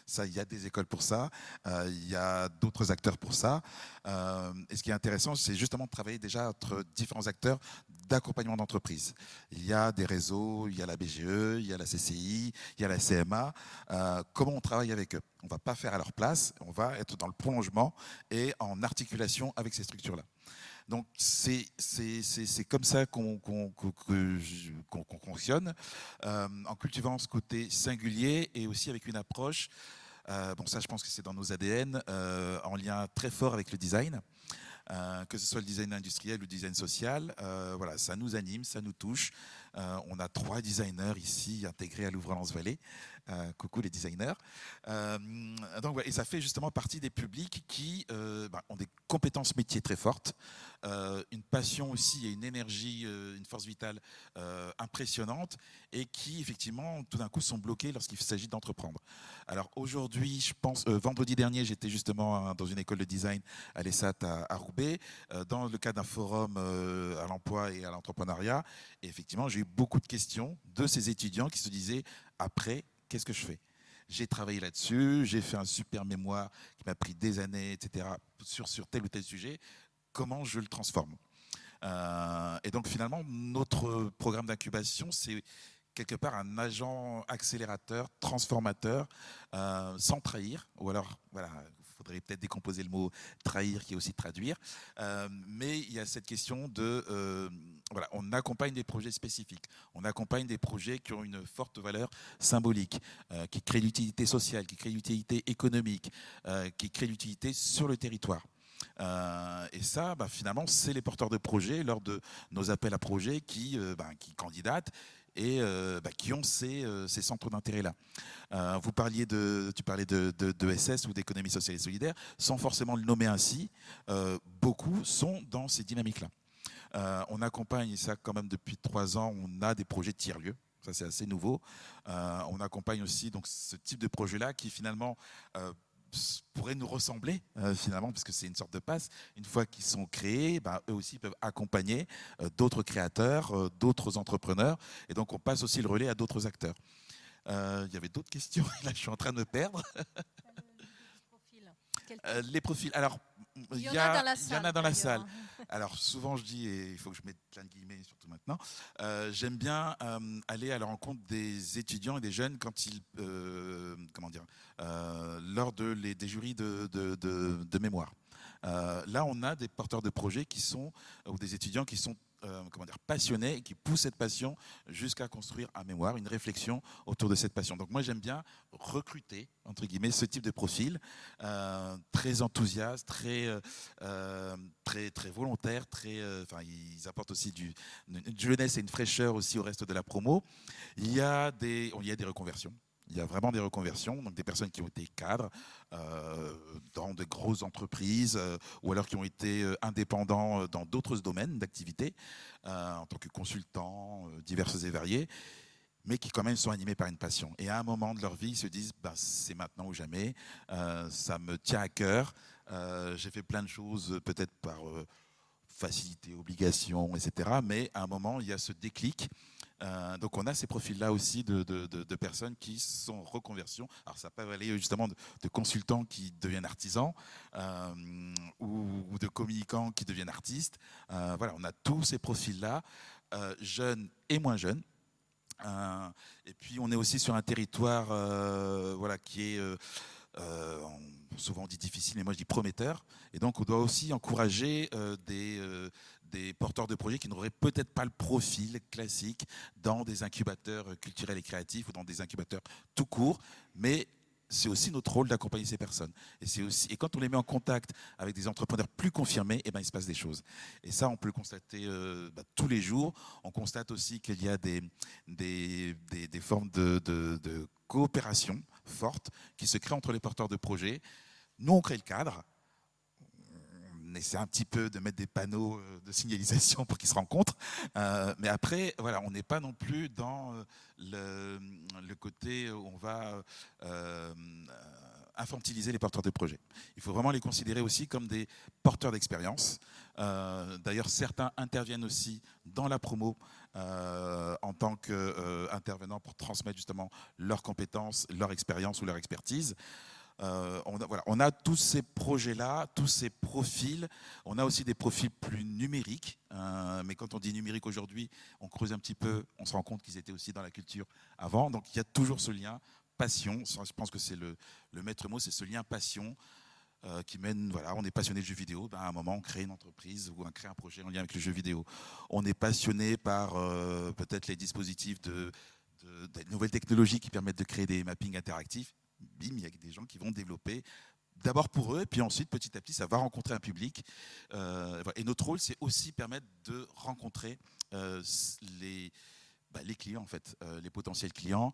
ça, il y a des écoles pour ça, il y a d'autres acteurs pour ça. Et ce qui est intéressant, c'est justement de travailler déjà entre différents acteurs d'accompagnement d'entreprise. Il y a des réseaux, il y a la BGE, il y a la CCI, il y a la CMA. Comment on travaille avec eux? On ne va pas faire à leur place, on va être dans le prolongement et en articulation avec ces structures-là. Donc c'est comme ça qu'on fonctionne, en cultivant ce côté singulier et aussi avec une approche, bon ça je pense que c'est dans nos ADN, en lien très fort avec le design. Que ce soit le design industriel ou le design social, voilà, ça nous anime, ça nous touche. On a 3 designers ici intégrés à Louvre-Lens-Vallée. Coucou les designers. Donc, voilà, et ça fait justement partie des publics qui ont des compétences métiers très fortes, une passion aussi et une énergie, une force vitale impressionnante, et qui effectivement tout d'un coup sont bloqués lorsqu'il s'agit d'entreprendre. Alors aujourd'hui, je pense, vendredi dernier, j'étais justement dans une école de design à l'ESAT à Roubaix, dans le cadre d'un forum à l'emploi et à l'entrepreneuriat. Et effectivement, j'ai eu beaucoup de questions de ces étudiants qui se disaient après, qu'est-ce que je fais? J'ai travaillé là-dessus, j'ai fait un super mémoire qui m'a pris des années, etc., sur tel ou tel sujet. Comment je le transforme? Et donc finalement, notre programme d'incubation, c'est quelque part un agent accélérateur, transformateur, sans trahir, ou alors, voilà, il faudrait peut-être décomposer le mot trahir qui est aussi traduire, mais il y a cette question de, voilà, on accompagne des projets spécifiques, on accompagne des projets qui ont une forte valeur symbolique, qui créent l'utilité sociale, qui créent l'utilité économique, qui créent l'utilité sur le territoire. Et ça, finalement, c'est les porteurs de projets lors de nos appels à projets qui candidatent et qui ont ces centres d'intérêt-là. Tu parlais de SS ou d'économie sociale et solidaire, sans forcément le nommer ainsi, beaucoup sont dans ces dynamiques-là. On accompagne, et ça quand même depuis 3 ans, on a des projets de tiers-lieux. Ça, c'est assez nouveau. On accompagne aussi donc, ce type de projet-là qui finalement pourrait nous ressembler finalement, parce que c'est une sorte de passe. Une fois qu'ils sont créés, eux aussi peuvent accompagner d'autres créateurs, d'autres entrepreneurs, et donc on passe aussi le relais à d'autres acteurs. Il y avait d'autres questions, là je suis en train de me perdre. Les profils, alors il y en a dans la salle. Alors souvent je dis, et il faut que je mette plein de guillemets surtout maintenant, j'aime bien aller à la rencontre des étudiants et des jeunes quand ils, lors des jurys de mémoire. Là on a des porteurs de projets qui sont, ou des étudiants qui sont passionnés et qui poussent cette passion jusqu'à construire un mémoire, une réflexion autour de cette passion. Donc moi j'aime bien recruter, entre guillemets, ce type de profil, très enthousiaste, très volontaire, ils apportent aussi une jeunesse et une fraîcheur aussi au reste de la promo. Il y a des reconversions. Il y a vraiment des reconversions, donc des personnes qui ont été cadres dans de grosses entreprises ou alors qui ont été indépendants dans d'autres domaines d'activité, en tant que consultants diverses et variés, mais qui quand même sont animés par une passion. Et à un moment de leur vie, ils se disent c'est maintenant ou jamais, ça me tient à cœur, j'ai fait plein de choses peut-être par facilité, obligation, etc. Mais à un moment, il y a ce déclic. Donc on a ces profils-là aussi de personnes qui sont en reconversion. Alors ça peut aller justement de consultants qui deviennent artisans ou de communicants qui deviennent artistes. Voilà, on a tous ces profils-là, jeunes et moins jeunes. Et puis on est aussi sur un territoire qui est souvent on dit difficile, mais moi je dis prometteur. Et donc on doit aussi encourager des porteurs de projets qui n'auraient peut-être pas le profil classique dans des incubateurs culturels et créatifs ou dans des incubateurs tout court, mais c'est aussi notre rôle d'accompagner ces personnes. Et quand on les met en contact avec des entrepreneurs plus confirmés, il se passe des choses. Et ça, on peut le constater tous les jours. On constate aussi qu'il y a des formes de coopération fortes qui se créent entre les porteurs de projets. Nous, on crée le cadre. On essaie un petit peu de mettre des panneaux de signalisation pour qu'ils se rencontrent. Mais après, voilà, on n'est pas non plus dans le côté où on va infantiliser les porteurs de projets. Il faut vraiment les considérer aussi comme des porteurs d'expérience. D'ailleurs, certains interviennent aussi dans la promo en tant qu'intervenants pour transmettre justement leurs compétences, leur expérience ou leur expertise. On a tous ces projets-là, tous ces profils. On a aussi des profils plus numériques. Mais quand on dit numérique aujourd'hui, on creuse un petit peu, on se rend compte qu'ils étaient aussi dans la culture avant. Donc il y a toujours ce lien passion. Je pense que c'est le maître mot, c'est ce lien passion qui mène, voilà, on est passionné de jeux vidéo, à un moment on crée une entreprise ou on crée un projet en lien avec le jeu vidéo. On est passionné par peut-être les dispositifs des nouvelles technologies qui permettent de créer des mappings interactifs. Bim, il y a des gens qui vont développer d'abord pour eux, puis ensuite, petit à petit, ça va rencontrer un public. Et notre rôle, c'est aussi permettre de rencontrer les clients, en fait, les potentiels clients,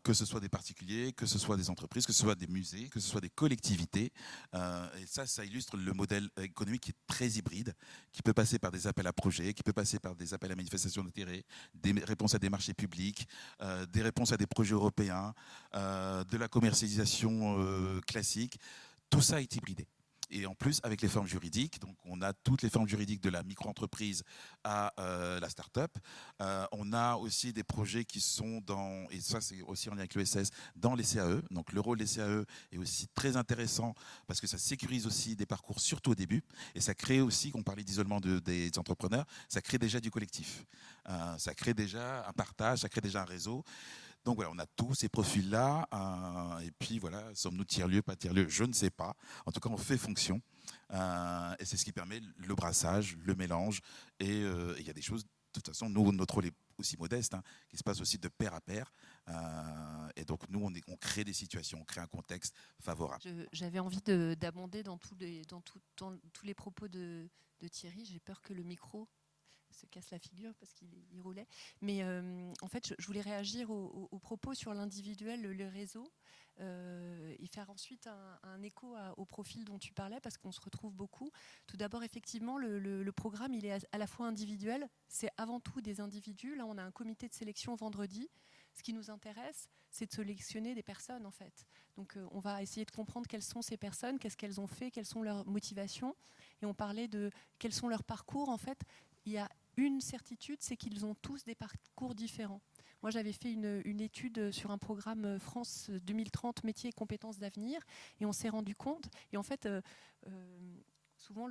que ce soit des particuliers, que ce soit des entreprises, que ce soit des musées, que ce soit des collectivités. Et ça illustre le modèle économique qui est très hybride, qui peut passer par des appels à projets, qui peut passer par des appels à manifestation d'intérêt, des réponses à des marchés publics, des réponses à des projets européens, de la commercialisation classique. Tout ça est hybridé. Et en plus, avec les formes juridiques, donc on a toutes les formes juridiques de la micro-entreprise à la start-up. On a aussi des projets qui sont et ça c'est aussi en lien avec l'ESS, dans les CAE. Donc le rôle des CAE est aussi très intéressant parce que ça sécurise aussi des parcours, surtout au début. Et ça crée aussi, on parlait d'isolement des entrepreneurs, ça crée déjà du collectif. Ça crée déjà un partage, ça crée déjà un réseau. Donc voilà, on a tous ces profils-là, et puis voilà, sommes-nous tiers-lieu, pas tiers-lieu, je ne sais pas. En tout cas, on fait fonction, et c'est ce qui permet le brassage, le mélange, et il y a des choses, de toute façon, nous, notre rôle est aussi modeste, qui se passe aussi de pair à pair, et donc nous, on crée des situations, on crée un contexte favorable. J'avais envie d'abonder dans tous les propos de Thierry. J'ai peur que le micro se casse la figure parce qu'il roulait. Mais en fait, je voulais réagir aux propos sur l'individuel, le réseau, et faire ensuite un écho au profil dont tu parlais, parce qu'on se retrouve beaucoup. Tout d'abord, effectivement, le programme, il est à la fois individuel, c'est avant tout des individus. Là, on a un comité de sélection vendredi. Ce qui nous intéresse, c'est de sélectionner des personnes, en fait. Donc, on va essayer de comprendre quelles sont ces personnes, qu'est-ce qu'elles ont fait, quelles sont leurs motivations. Et on parlait de quels sont leurs parcours, en fait. Il y a une certitude, c'est qu'ils ont tous des parcours différents. Moi, j'avais fait une étude sur un programme France 2030, métiers et compétences d'avenir, et on s'est rendu compte, et en fait, souvent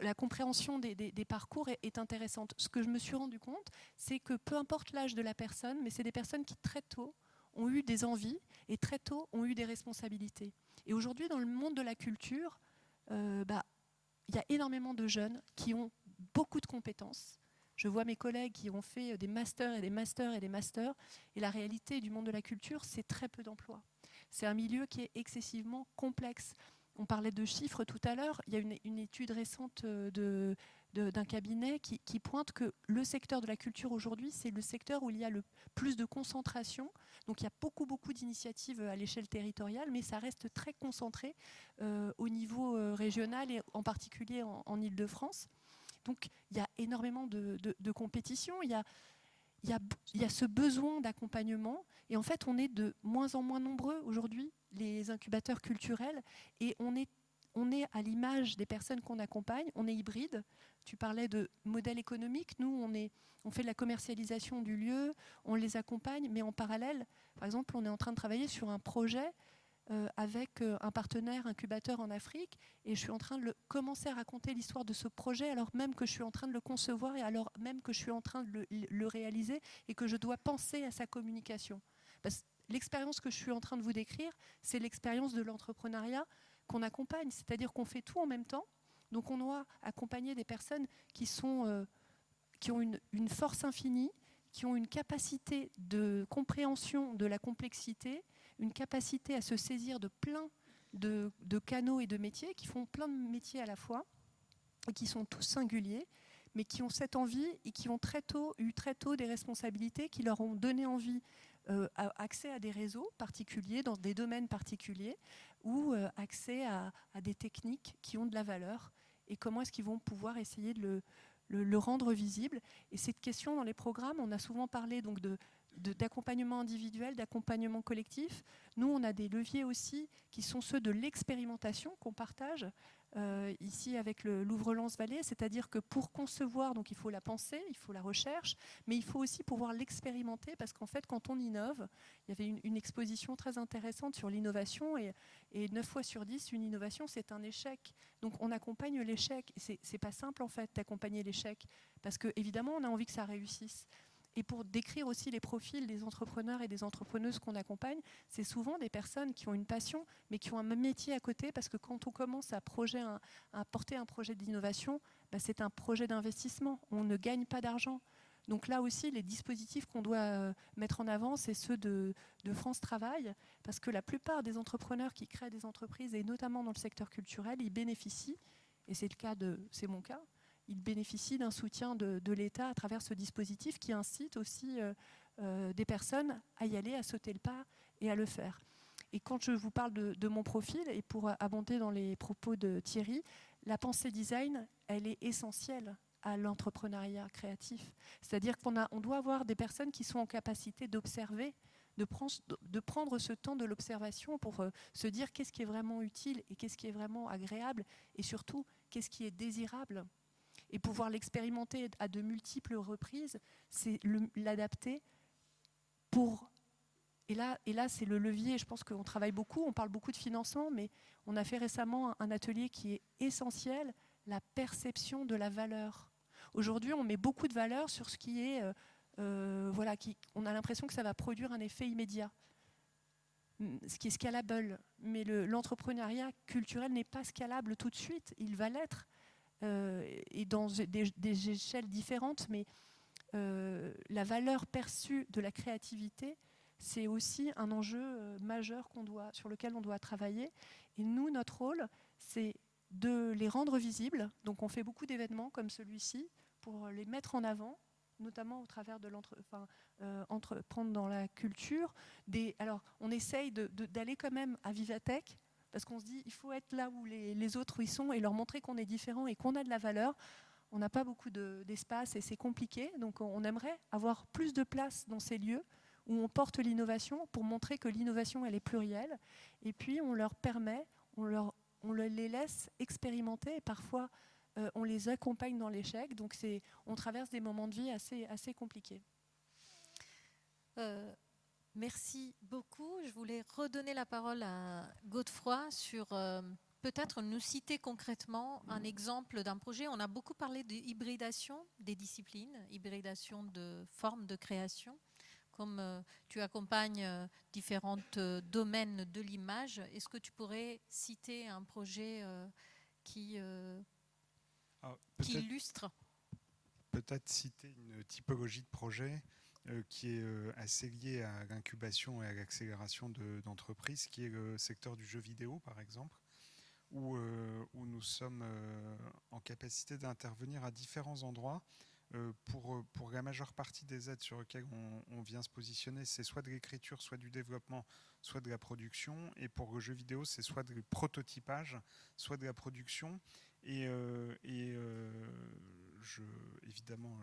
la compréhension des parcours est intéressante. Ce que je me suis rendu compte, c'est que peu importe l'âge de la personne, mais c'est des personnes qui très tôt ont eu des envies et très tôt ont eu des responsabilités. Et aujourd'hui, dans le monde de la culture, il y a énormément de jeunes qui ont beaucoup de compétences. Je vois mes collègues qui ont fait des masters et des masters et des masters, et la réalité du monde de la culture, c'est très peu d'emplois. C'est un milieu qui est excessivement complexe. On parlait de chiffres tout à l'heure. Il y a une étude récente d'un cabinet qui pointe que le secteur de la culture aujourd'hui, c'est le secteur où il y a le plus de concentration. Donc il y a beaucoup d'initiatives à l'échelle territoriale, mais ça reste très concentré au niveau régional et en particulier en Île-de-France. Donc il y a énormément de compétition. Il y a ce besoin d'accompagnement, et en fait on est de moins en moins nombreux aujourd'hui, les incubateurs culturels, et on est à l'image des personnes qu'on accompagne, on est hybride. Tu parlais de modèle économique, nous on fait de la commercialisation du lieu, on les accompagne, mais en parallèle, par exemple, on est en train de travailler sur un projet avec un partenaire incubateur en Afrique, et je suis en train de commencer à raconter l'histoire de ce projet alors même que je suis en train de le concevoir et alors même que je suis en train de le réaliser et que je dois penser à sa communication. Parce que l'expérience que je suis en train de vous décrire, c'est l'expérience de l'entrepreneuriat qu'on accompagne, c'est-à-dire qu'on fait tout en même temps. Donc on doit accompagner des personnes qui ont une force infinie, qui ont une capacité de compréhension de la complexité, une capacité à se saisir de plein de canaux et de métiers, qui font plein de métiers à la fois, et qui sont tous singuliers, mais qui ont cette envie et qui ont eu très tôt des responsabilités qui leur ont donné envie, accès à des réseaux particuliers, dans des domaines particuliers, ou accès à des techniques qui ont de la valeur, et comment est-ce qu'ils vont pouvoir essayer de le rendre visible. Et cette question dans les programmes, on a souvent parlé donc d'accompagnement individuel, d'accompagnement collectif. Nous, on a des leviers aussi qui sont ceux de l'expérimentation qu'on partage ici avec le Louvre-Lens Vallée, c'est-à-dire que pour concevoir, donc il faut la pensée, il faut la recherche, mais il faut aussi pouvoir l'expérimenter, parce qu'en fait, quand on innove, il y avait une exposition très intéressante sur l'innovation, et 9 fois sur 10, une innovation, c'est un échec. Donc on accompagne l'échec. C'est pas simple en fait d'accompagner l'échec, parce que évidemment, on a envie que ça réussisse. Et pour décrire aussi les profils des entrepreneurs et des entrepreneuses qu'on accompagne, c'est souvent des personnes qui ont une passion, mais qui ont un métier à côté, parce que quand on commence à porter un projet d'innovation, c'est un projet d'investissement. On ne gagne pas d'argent. Donc là aussi, les dispositifs qu'on doit mettre en avant, c'est ceux de France Travail, parce que la plupart des entrepreneurs qui créent des entreprises, et notamment dans le secteur culturel, ils bénéficient, et c'est mon cas, ils bénéficient d'un soutien de l'État à travers ce dispositif qui incite aussi des personnes à y aller, à sauter le pas et à le faire. Et quand je vous parle de mon profil, et pour abonder dans les propos de Thierry, la pensée design, elle est essentielle à l'entrepreneuriat créatif. C'est-à-dire qu'on doit avoir des personnes qui sont en capacité d'observer, de prendre ce temps de l'observation pour se dire qu'est-ce qui est vraiment utile et qu'est-ce qui est vraiment agréable, et surtout qu'est-ce qui est désirable. Et pouvoir l'expérimenter à de multiples reprises, c'est l'adapter pour... Et là c'est le levier. Je pense qu'on travaille beaucoup, on parle beaucoup de financement, mais on a fait récemment un atelier qui est essentiel, la perception de la valeur. Aujourd'hui, on met beaucoup de valeur sur ce qui est... on a l'impression que ça va produire un effet immédiat, ce qui est scalable. Mais l'entrepreneuriat culturel n'est pas scalable tout de suite, il va l'être. Et dans des échelles différentes, mais la valeur perçue de la créativité, c'est aussi un enjeu majeur sur lequel on doit travailler. Et nous, notre rôle, c'est de les rendre visibles. Donc on fait beaucoup d'événements comme celui-ci pour les mettre en avant, notamment au travers de entreprendre dans la culture. Alors on essaye d'aller quand même à Vivatech, parce qu'on se dit il faut être là où les autres y sont et leur montrer qu'on est différent et qu'on a de la valeur. On n'a pas beaucoup d'espace et c'est compliqué, donc on aimerait avoir plus de place dans ces lieux où on porte l'innovation pour montrer que l'innovation elle est plurielle, et puis on leur permet, on les laisse expérimenter, et parfois on les accompagne dans l'échec, donc on traverse des moments de vie assez compliqués. Merci beaucoup. Je voulais redonner la parole à Godefroy sur peut-être nous citer concrètement un exemple d'un projet. On a beaucoup parlé de hybridation des disciplines, hybridation de formes de création. Comme tu accompagnes différents domaines de l'image, est-ce que tu pourrais citer un projet qui illustre? Peut-être citer une typologie de projet qui est assez liée à l'incubation et à l'accélération d'entreprises, qui est le secteur du jeu vidéo, par exemple, où nous sommes en capacité d'intervenir à différents endroits. Pour la majeure partie des aides sur lesquelles on vient se positionner, c'est soit de l'écriture, soit du développement, soit de la production. Et pour le jeu vidéo, c'est soit du prototypage, soit de la production. Évidemment,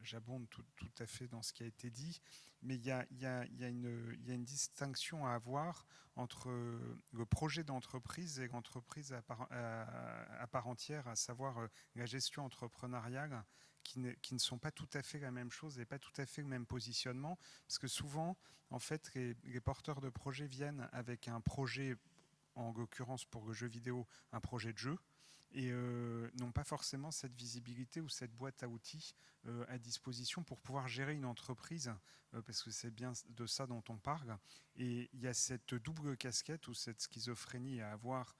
j'abonde tout à fait dans ce qui a été dit, mais il y a une distinction à avoir entre le projet d'entreprise et l'entreprise à part entière, à savoir la gestion entrepreneuriale, qui ne sont pas tout à fait la même chose et pas tout à fait le même positionnement, parce que souvent, en fait, les porteurs de projets viennent avec un projet, en l'occurrence pour le jeu vidéo, un projet de jeu, et n'ont pas forcément cette visibilité ou cette boîte à outils à disposition pour pouvoir gérer une entreprise, parce que c'est bien de ça dont on parle. Et il y a cette double casquette ou cette schizophrénie à avoir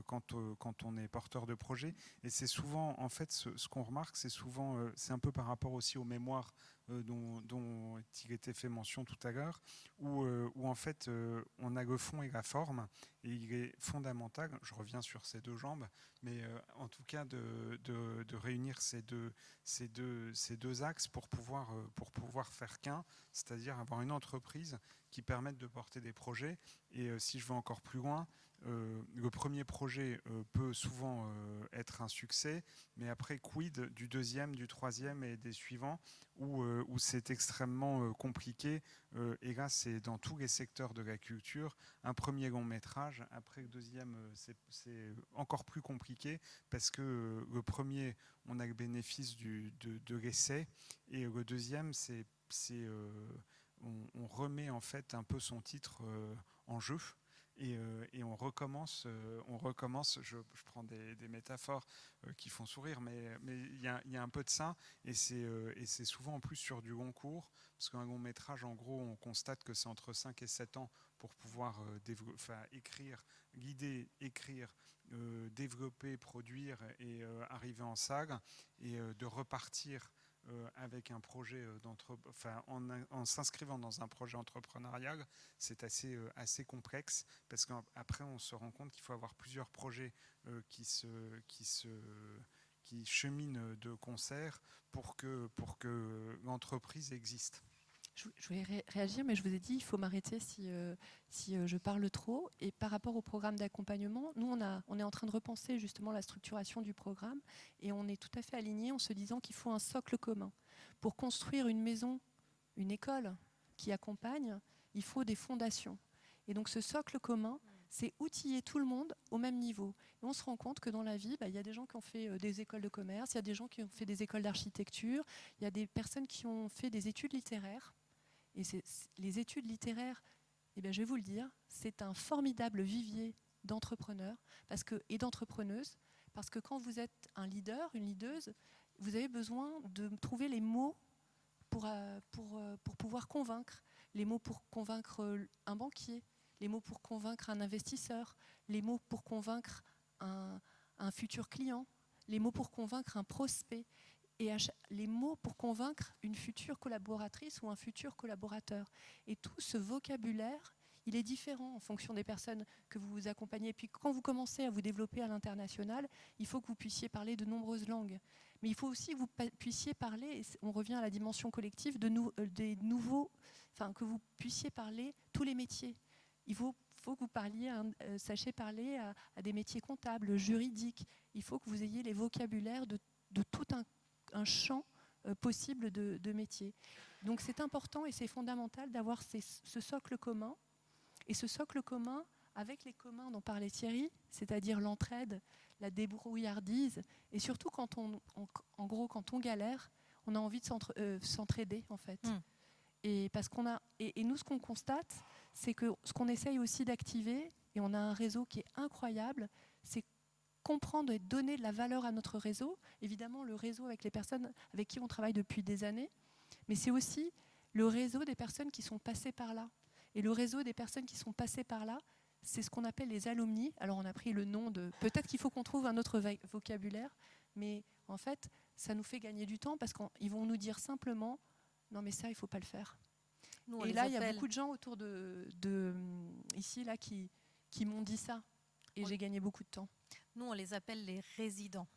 quand on est porteur de projet. Et c'est souvent, en fait, ce qu'on remarque, c'est souvent, c'est un peu par rapport aussi aux mémoires dont il était fait mention tout à l'heure, où en fait on a le fond et la forme, et il est fondamental, je reviens sur ces deux jambes, mais en tout cas de réunir ces deux axes pour pouvoir faire qu'un, c'est-à-dire avoir une entreprise qui permette de porter des projets. Et si je vais encore plus loin, le premier projet peut souvent être un succès, mais après quid du deuxième, du troisième et des suivants, où c'est extrêmement compliqué. Et là, c'est dans tous les secteurs de la culture. Un premier long métrage, après le deuxième, c'est encore plus compliqué, parce que le premier, on a le bénéfice de l'essai, et le deuxième, on remet en fait un peu son titre en jeu. Et on recommence, je prends des métaphores qui font sourire, mais il y a un peu de ça, et c'est souvent en plus sur du long cours, parce qu'un long métrage, en gros, on constate que c'est entre 5 et 7 ans pour pouvoir écrire, guider, écrire, développer, produire et arriver en salle, et de repartir avec un projet en s'inscrivant dans un projet entrepreneurial, c'est assez complexe, parce qu'après on se rend compte qu'il faut avoir plusieurs projets qui cheminent de concert pour que l'entreprise existe. Je voulais réagir, mais je vous ai dit, il faut m'arrêter si je parle trop. Et par rapport au programme d'accompagnement, nous, on est en train de repenser justement la structuration du programme, et on est tout à fait alignés en se disant qu'il faut un socle commun. Pour construire une maison, une école qui accompagne, il faut des fondations. Et donc ce socle commun, c'est outiller tout le monde au même niveau. Et on se rend compte que dans la vie, il y a des gens qui ont fait des écoles de commerce, il y a des gens qui ont fait des écoles d'architecture, il y a des personnes qui ont fait des études littéraires. Et les études littéraires, je vais vous le dire, c'est un formidable vivier d'entrepreneurs et d'entrepreneuses, parce que quand vous êtes un leader, une leaduse, vous avez besoin de trouver les mots pour pouvoir convaincre. Les mots pour convaincre un banquier, les mots pour convaincre un investisseur, les mots pour convaincre un futur client, les mots pour convaincre un prospect, et les mots pour convaincre une future collaboratrice ou un futur collaborateur. Et tout ce vocabulaire, il est différent en fonction des personnes que vous accompagnez. Et puis quand vous commencez à vous développer à l'international, il faut que vous puissiez parler de nombreuses langues. Mais il faut aussi que vous puissiez parler, et on revient à la dimension collective, que vous puissiez parler tous les métiers. Il faut que vous sachiez parler à des métiers comptables, juridiques. Il faut que vous ayez les vocabulaires de tout un champ possible de métiers. Donc c'est important et c'est fondamental d'avoir ce socle commun. Et ce socle commun, avec les communs dont parlait Thierry, c'est-à-dire l'entraide, la débrouillardise, et surtout quand on galère, on a envie de s'entraider en fait. Et parce qu'on a, et nous, ce qu'on constate, c'est que ce qu'on essaye aussi d'activer, et on a un réseau qui est incroyable, c'est comprendre et donner de la valeur à notre réseau. Évidemment, le réseau avec les personnes avec qui on travaille depuis des années, mais c'est aussi le réseau des personnes qui sont passées par là. Et le réseau des personnes qui sont passées par là, c'est ce qu'on appelle les alumni. Alors on a pris le nom de... Peut-être qu'il faut qu'on trouve un autre vocabulaire, mais en fait, ça nous fait gagner du temps parce qu'ils vont nous dire simplement « Non mais ça, il ne faut pas le faire ». Et là, il y a beaucoup de gens autour ici là, qui m'ont dit ça. Et j'ai gagné beaucoup de temps. Nous, on les appelle les résidents.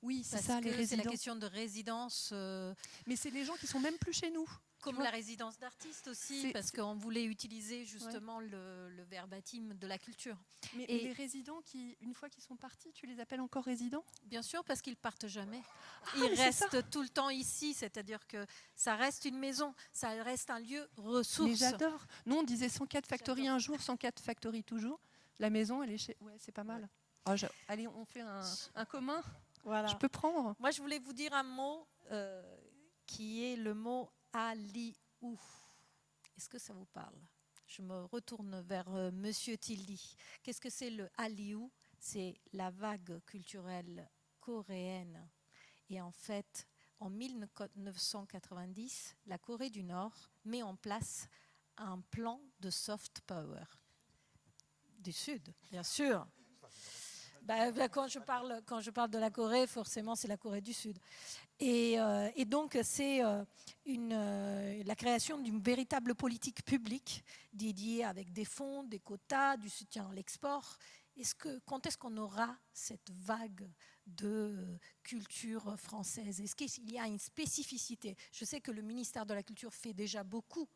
Oui, c'est ça, les résidents. C'est la question de résidence. Mais c'est les gens qui sont même plus chez nous. Comme la résidence d'artiste aussi, parce qu'on voulait utiliser justement le verbatim de la culture. Mais les résidents, une fois qu'ils sont partis, tu les appelles encore résidents ? Bien sûr, parce qu'ils ne partent jamais. Ils restent tout le temps ici, c'est-à-dire que ça reste une maison, ça reste un lieu ressource. Mais j'adore. Nous, on disait 104 Factory un jour, 104 Factory toujours. La maison, elle est chez... Ouais, c'est pas mal. Oh, allez, on fait un commun. Voilà. Je peux prendre. Moi, je voulais vous dire un mot qui est le mot Aliou. Est-ce que ça vous parle ? Je me retourne vers Monsieur Tilly. Qu'est-ce que c'est le Aliou ? C'est la vague culturelle coréenne. Et en fait, en 1990, la Corée du Nord met en place un plan de soft power. Du Sud, bien sûr. Quand je parle de la Corée, forcément, c'est la Corée du Sud. Et donc, c'est la création d'une véritable politique publique dédiée avec des fonds, des quotas, du soutien à l'export. Quand est-ce qu'on aura cette vague de culture française ? Est-ce qu'il y a une spécificité ? Je sais que le ministère de la Culture fait déjà beaucoup,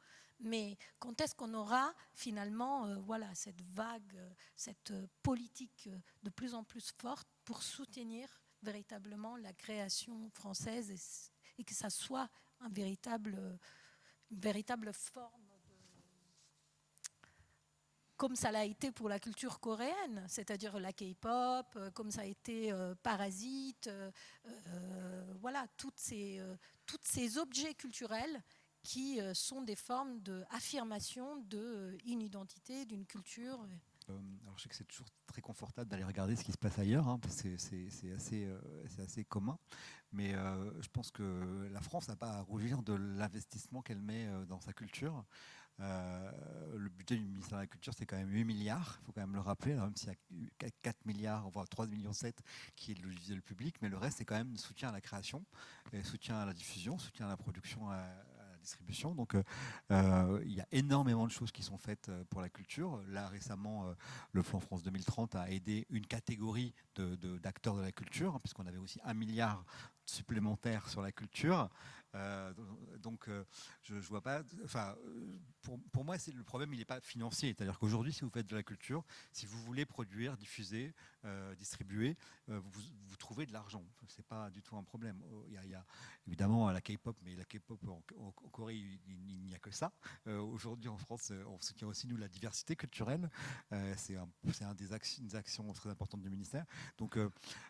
mais quand est-ce qu'on aura finalement cette vague, cette politique de plus en plus forte pour soutenir véritablement la création française et que ça soit une véritable forme comme ça l'a été pour la culture coréenne, c'est-à-dire la K-pop, comme ça a été Parasite, tous ces objets culturels qui sont des formes d'affirmation d'une identité, d'une culture. Alors je sais que c'est toujours très confortable d'aller regarder ce qui se passe ailleurs, parce que c'est assez commun, mais je pense que la France n'a pas à rougir de l'investissement qu'elle met dans sa culture. Le budget du ministère de la Culture, c'est quand même 8 milliards, il faut quand même le rappeler, même s'il y a 4 milliards, voire 3,7 millions qui est de l'audiovisuel public, mais le reste, c'est quand même soutien à la création, et soutien à la diffusion, soutien à la production, à la distribution. Donc il y a énormément de choses qui sont faites pour la culture. Là, récemment, le plan France 2030 a aidé une catégorie d'acteurs de la culture, puisqu'on avait aussi 1 milliard supplémentaire sur la culture. Je vois pas. Enfin, pour moi, le problème, il n'est pas financier. C'est-à-dire qu'aujourd'hui, si vous faites de la culture, si vous voulez produire, diffuser, distribuer, vous trouvez de l'argent. C'est pas du tout un problème. Il y a évidemment la K-pop, mais la K-pop en Corée, il n'y a que ça. Aujourd'hui, en France, on soutient aussi nous la diversité culturelle. C'est une des actions très importantes du ministère. Donc,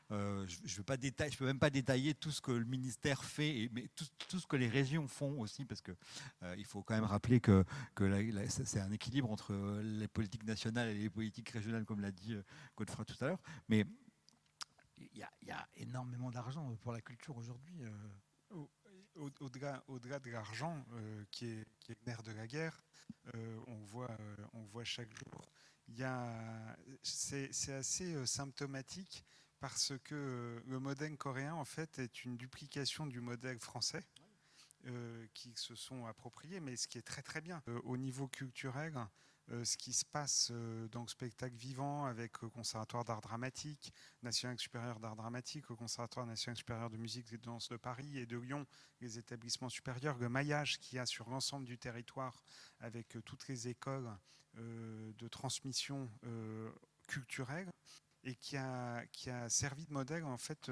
je peux même pas détailler tout ce que le ministère fait, mais tout ce que les régions font aussi, parce que il faut quand même rappeler que c'est un équilibre entre les politiques nationales et les politiques régionales, comme l'a dit Godefroy tout à l'heure. Mais il y a énormément d'argent pour la culture aujourd'hui. Au-delà de l'argent qui est le nerf de la guerre, on voit chaque jour. C'est assez symptomatique parce que le modèle coréen en fait est une duplication du modèle français qui se sont appropriés, mais ce qui est très très bien. Au niveau culturel, ce qui se passe dans le spectacle vivant avec le Conservatoire d'art dramatique, National supérieur d'art dramatique, le Conservatoire national supérieur de musique et de danse de Paris et de Lyon, les établissements supérieurs, le maillage qu'il y a sur l'ensemble du territoire avec toutes les écoles de transmission culturelle et qui a servi de modèle en fait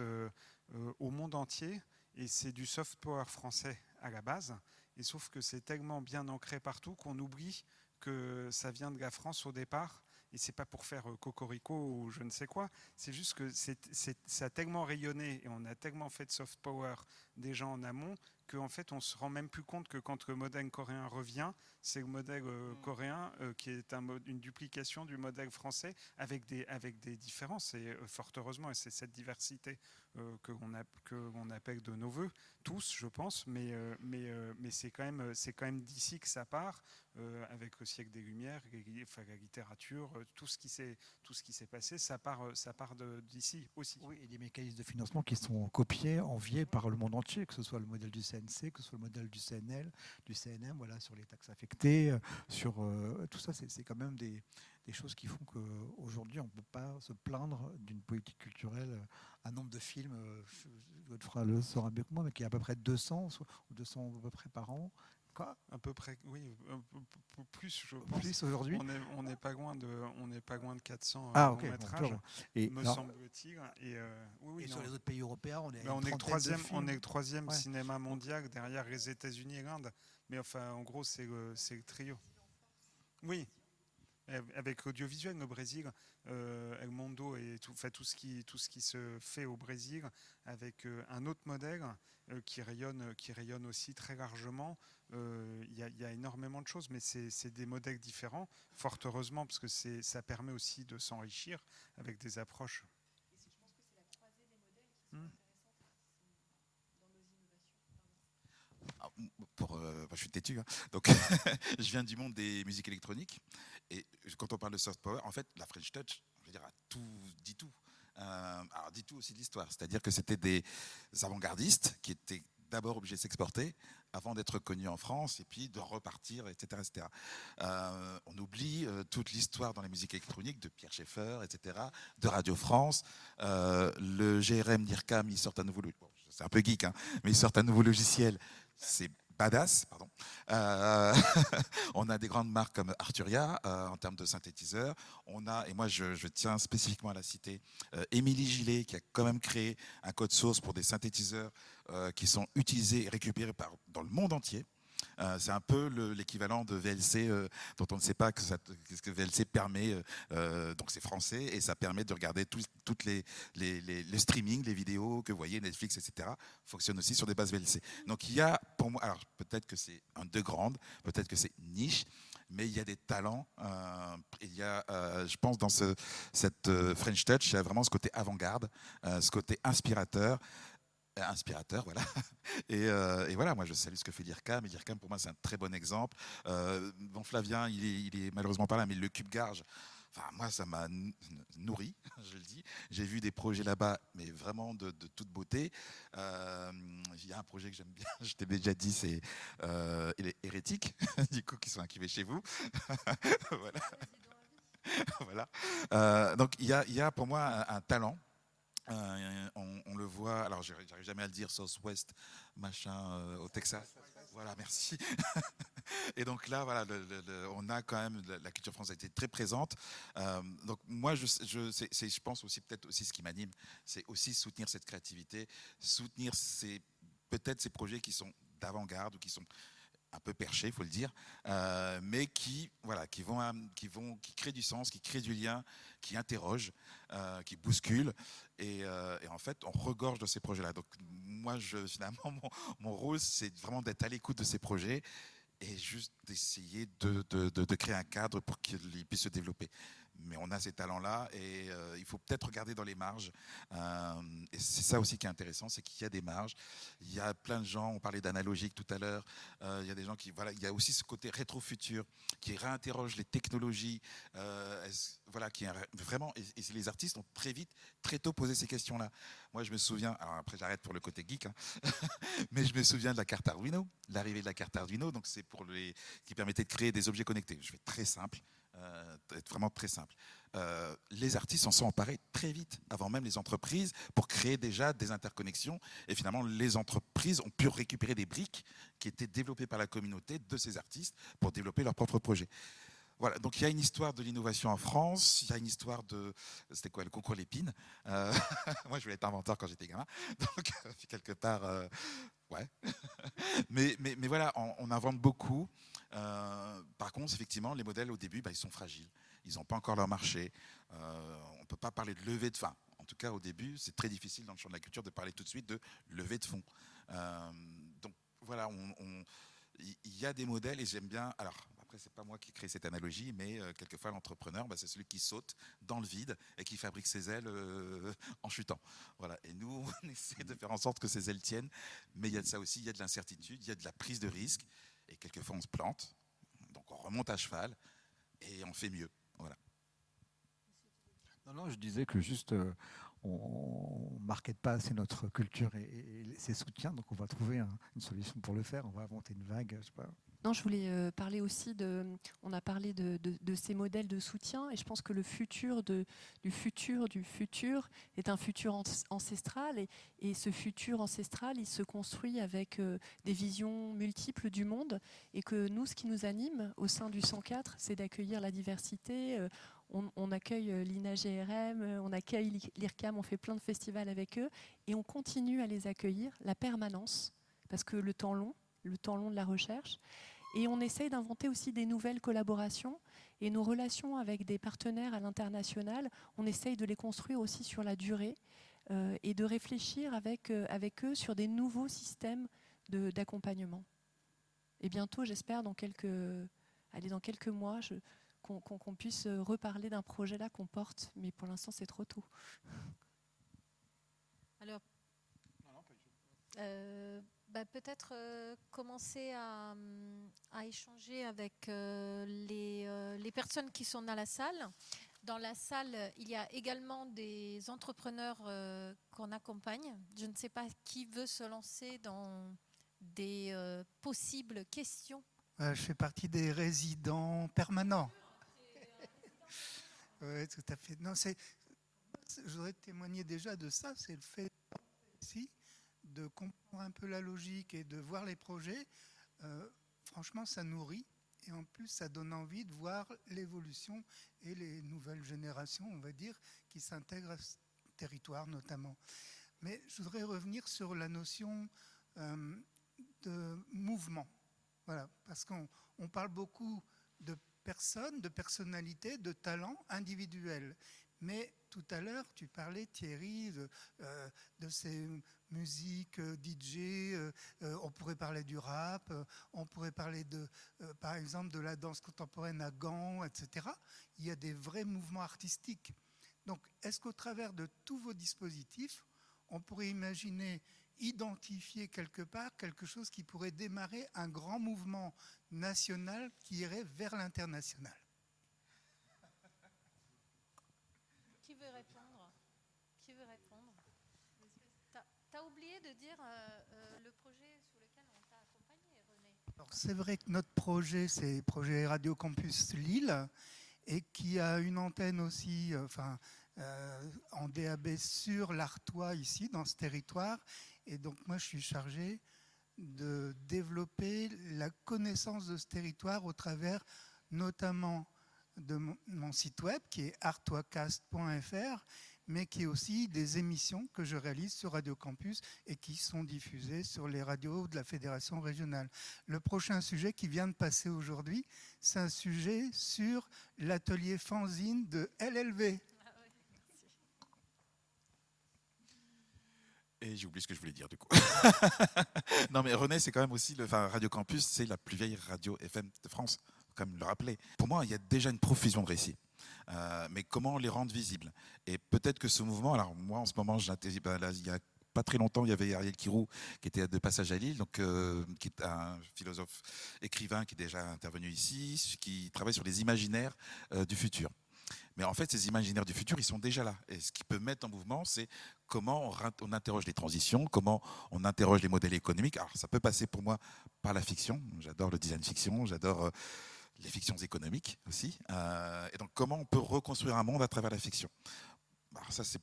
au monde entier. Et c'est du soft power français à la base, et sauf que c'est tellement bien ancré partout qu'on oublie que ça vient de la France au départ, et c'est pas pour faire cocorico ou je ne sais quoi, c'est juste que ça a tellement rayonné et on a tellement fait de soft power des gens en amont qu'en fait, on se rend même plus compte que quand le modèle coréen revient, c'est le modèle coréen qui est une duplication du modèle français avec des différences, et fort heureusement, et c'est cette diversité que l'on appelle de nos voeux, tous, je pense, mais c'est quand même d'ici que ça part, avec le siècle des Lumières, la littérature, tout ce qui s'est passé, ça part d'ici aussi. Oui, et des mécanismes de financement qui sont copiés, enviés par le monde entier, que ce soit le modèle du CNC, que ce soit le modèle du CNL, du CNM, voilà, sur les taxes affectées, sur tout ça, c'est quand même des choses qui font qu'aujourd'hui, on ne peut pas se plaindre d'une politique culturelle. Un nombre de films, Godefroy le saura mieux que moi, mais qui est à peu près 200 ou 200 à peu près par an. Quoi ? À peu près, oui, plus, je pense. Plus aujourd'hui. On n'est pas loin de 400 longs métrages, me semble-t-il. Et sur les autres pays européens, on est on est le troisième cinéma mondial derrière les États-Unis et l'Inde. Mais enfin, en gros, c'est le trio. Oui. Avec l'audiovisuel, le Brésil, El Mundo et tout ce qui se fait au Brésil, avec un autre modèle qui rayonne aussi très largement. Il y a énormément de choses, mais c'est des modèles différents, fort heureusement, parce que ça permet aussi de s'enrichir avec des approches. Et je pense que c'est la croisée des modèles qui sont intéressantes dans nos innovations. Je suis têtu, hein. Donc je viens du monde des musiques électroniques, et quand on parle de soft power, en fait, la French Touch, je veux dire, dit tout. Alors dit tout aussi de l'histoire, c'est-à-dire que c'était des avant-gardistes qui étaient d'abord obligés de s'exporter avant d'être connus en France et puis de repartir, etc. etc. On oublie toute l'histoire dans la musique électronique de Pierre Schaeffer, etc., de Radio France. Le GRM d'IRCAM, ils sortent un nouveau... Bon, c'est un peu geek, hein, mais ils sortent un nouveau logiciel. C'est badass, pardon. On a des grandes marques comme Arturia en termes de synthétiseurs. Et moi je tiens spécifiquement à la citer, Émilie Gillet, qui a quand même créé un code source pour des synthétiseurs qui sont utilisés et récupérés dans le monde entier. C'est un peu l'équivalent de VLC, dont on ne sait pas ce que VLC permet. Donc c'est français et ça permet de regarder toutes les streaming, les vidéos que vous voyez, Netflix, etc. fonctionnent aussi sur des bases VLC. Donc il y a, pour moi, alors peut-être que c'est un de grande, peut-être que c'est niche, mais il y a des talents. Il y a, je pense, dans cette French Touch, il y a vraiment ce côté avant-garde, ce côté inspirateur, voilà. Et voilà, moi je salue ce que fait l'IRCAM. Et l'IRCAM, pour moi, c'est un très bon exemple. Bon, Flavien, il est malheureusement pas là, mais le Cube Garge, enfin, moi, ça m'a nourri, je le dis. J'ai vu des projets là-bas, mais vraiment de toute beauté. Il y a un projet que j'aime bien, je t'ai déjà dit, c'est Hérétique, du coup, qui sont incubés chez vous. Voilà. Voilà. Donc, il y a pour moi un talent. On le voit, alors j'arrive jamais à le dire, Southwest, machin, au Texas. Voilà, merci. Et donc là, voilà, on a quand même la culture française a été très présente. Donc moi, je pense aussi peut-être aussi ce qui m'anime, c'est aussi soutenir cette créativité, soutenir peut-être ces projets qui sont d'avant-garde ou qui sont un peu perchés, il faut le dire, mais qui créent du sens, qui créent du lien, qui interrogent, qui bousculent. Et en fait, on regorge de ces projets-là. Donc moi, finalement, mon rôle, c'est vraiment d'être à l'écoute de ces projets et juste d'essayer de créer un cadre pour qu'ils puissent se développer. Mais on a ces talents-là et il faut peut-être regarder dans les marges. Et c'est ça aussi qui est intéressant, c'est qu'il y a des marges. Il y a plein de gens, on parlait d'analogique tout à l'heure, il y a des gens qui... Voilà, il y a aussi ce côté rétro-futur qui réinterroge les technologies, qui vraiment... Et les artistes ont très tôt posé ces questions-là. Moi, je me souviens... Alors après, j'arrête pour le côté geek, hein, mais je me souviens de la carte Arduino, l'arrivée de la carte Arduino, donc c'est qui permettait de créer des objets connectés. Je fais très simple. Être vraiment très simple. Les artistes s'en sont emparés très vite, avant même les entreprises, pour créer déjà des interconnexions. Et finalement, les entreprises ont pu récupérer des briques qui étaient développées par la communauté de ces artistes pour développer leurs propres projets. Voilà, donc il y a une histoire de l'innovation en France, il y a une histoire c'était quoi, le concours Lépine. Moi, je voulais être inventeur quand j'étais gamin, donc quelque part, ouais. mais voilà, on invente beaucoup. Par contre, effectivement, les modèles au début, ils sont fragiles. Ils n'ont pas encore leur marché. On ne peut pas parler de levée de fonds. En tout cas, au début, c'est très difficile dans le champ de la culture de parler tout de suite de levée de fonds. Donc voilà, il y a des modèles et j'aime bien. Alors, après, c'est pas moi qui crée cette analogie, mais quelquefois, l'entrepreneur, c'est celui qui saute dans le vide et qui fabrique ses ailes en chutant. Voilà. Et nous, on essaie de faire en sorte que ces ailes tiennent. Mais il y a de ça aussi, il y a de l'incertitude, il y a de la prise de risque. Et quelquefois, on se plante. Donc, on remonte à cheval et on fait mieux. Voilà. Non, je disais que juste, on ne markete pas assez notre culture et ses soutiens, donc on va trouver une solution pour le faire. On va inventer une vague, je sais pas. Non, je voulais parler aussi on a parlé de ces modèles de soutien, et je pense que le futur du futur est un futur ancestral, et ce futur ancestral, il se construit avec des visions multiples du monde, et que nous, ce qui nous anime au sein du 104, c'est d'accueillir la diversité. On accueille l'INA-GRM, on accueille l'IRCAM, on fait plein de festivals avec eux, et on continue à les accueillir, la permanence, parce que le temps long de la recherche. Et on essaye d'inventer aussi des nouvelles collaborations, et nos relations avec des partenaires à l'international, on essaye de les construire aussi sur la durée, et de réfléchir avec eux sur des nouveaux systèmes d'accompagnement. Et bientôt, j'espère, dans quelques mois, qu'on puisse reparler d'un projet là qu'on porte, mais pour l'instant, c'est trop tôt. Alors, peut-être commencer à échanger avec les personnes qui sont dans la salle. Dans la salle, il y a également des entrepreneurs qu'on accompagne. Je ne sais pas qui veut se lancer dans des possibles questions. Je fais partie des résidents permanents. Oui, tout à fait. Non, je voudrais témoigner déjà de ça, c'est le fait ici de comprendre un peu la logique et de voir les projets. Franchement, ça nourrit, et en plus, ça donne envie de voir l'évolution et les nouvelles générations, on va dire, qui s'intègrent à ce territoire notamment. Mais je voudrais revenir sur la notion de mouvement. Voilà, parce qu'on parle beaucoup de personnes, de personnalités, de talents individuels. Mais tout à l'heure, tu parlais, Thierry, de ces musiques DJ, on pourrait parler du rap, on pourrait parler par exemple de la danse contemporaine à Gand, etc. Il y a des vrais mouvements artistiques. Donc, est-ce qu'au travers de tous vos dispositifs, on pourrait imaginer identifier quelque part quelque chose qui pourrait démarrer un grand mouvement national qui irait vers l'international? Qui veut répondre? T'as oublié de dire le projet sur lequel on t'a accompagné, René. Alors, c'est vrai que notre projet, c'est le projet Radio Campus Lille, et qui a une antenne aussi en DAB sur l'Artois, ici, dans ce territoire. Et donc, moi, je suis chargé de développer la connaissance de ce territoire au travers notamment de mon site web, qui est artoiscast.fr, mais qui est aussi des émissions que je réalise sur Radio Campus et qui sont diffusées sur les radios de la Fédération régionale. Le prochain sujet qui vient de passer aujourd'hui, c'est un sujet sur l'atelier fanzine de LLV. Et j'ai oublié ce que je voulais dire du coup. Non mais René, c'est quand même aussi, Radio Campus, c'est la plus vieille radio FM de France, comme le rappeler. Pour moi, il y a déjà une profusion de récits. Mais comment les rendre visibles? Et peut-être que ce mouvement, alors moi en ce moment, il y a pas très longtemps, il y avait Ariel Kirou qui était de passage à Lille, donc, qui est un philosophe écrivain qui est déjà intervenu ici, qui travaille sur les imaginaires du futur. Mais en fait, ces imaginaires du futur, ils sont déjà là. Et ce qui peut mettre en mouvement, c'est comment on interroge les transitions, comment on interroge les modèles économiques. Alors, ça peut passer pour moi par la fiction. J'adore le design fiction, j'adore les fictions économiques aussi. Et donc, comment on peut reconstruire un monde à travers la fiction? Alors, ça, c'est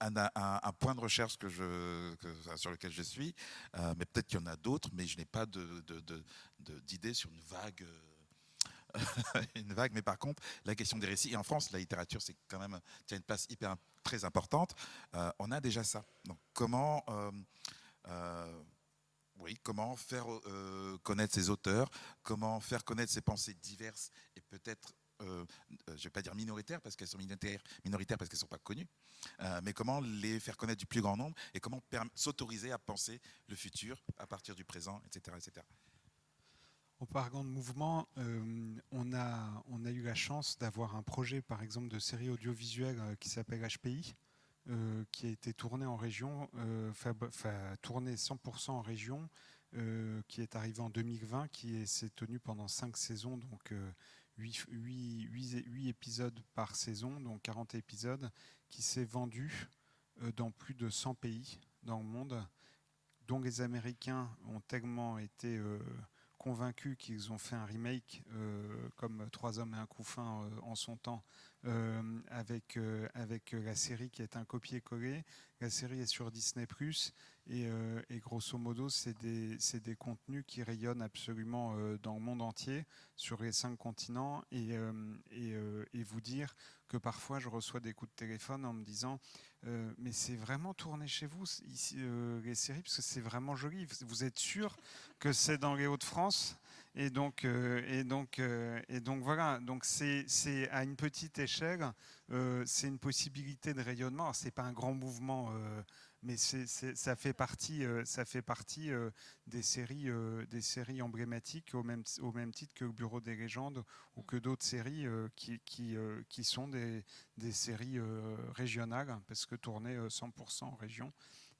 un point de recherche sur lequel je suis. Mais peut-être qu'il y en a d'autres, mais je n'ai pas d'idée sur une vague... mais par contre, la question des récits, et en France, la littérature, c'est quand même tient une place très importante. On a déjà ça. Donc, comment faire connaître ces auteurs, comment faire connaître ces pensées diverses et peut-être je ne vais pas dire minoritaires parce qu'elles sont minoritaires parce qu'elles ne sont pas connues, mais comment les faire connaître du plus grand nombre et comment s'autoriser à penser le futur à partir du présent, etc. etc. En parlant de mouvement, on a eu la chance d'avoir un projet, par exemple, de série audiovisuelle qui s'appelle HPI, qui a été tourné en région, tourné 100% en région, qui est arrivé en 2020, qui s'est tenu pendant 5 saisons, donc 8 épisodes par saison, donc 40 épisodes, qui s'est vendu dans plus de 100 pays dans le monde, dont les Américains ont tellement été convaincus qu'ils ont fait un remake comme 3 hommes et un couffin en son temps, avec la série qui est un copier-coller. La série est sur Disney+, et grosso modo, c'est des contenus qui rayonnent absolument dans le monde entier, sur les 5 continents, et vous dire que parfois je reçois des coups de téléphone en me disant mais c'est vraiment tourné chez vous ici, les séries, parce que c'est vraiment joli, vous êtes sûr que c'est dans les Hauts-de-France? Et donc voilà, donc c'est à une petite échelle, c'est une possibilité de rayonnement. Alors, c'est pas un grand mouvement, mais ça fait partie des séries emblématiques au même titre que le Bureau des légendes ou que d'autres séries qui sont des séries régionales, parce que tournées 100% en région.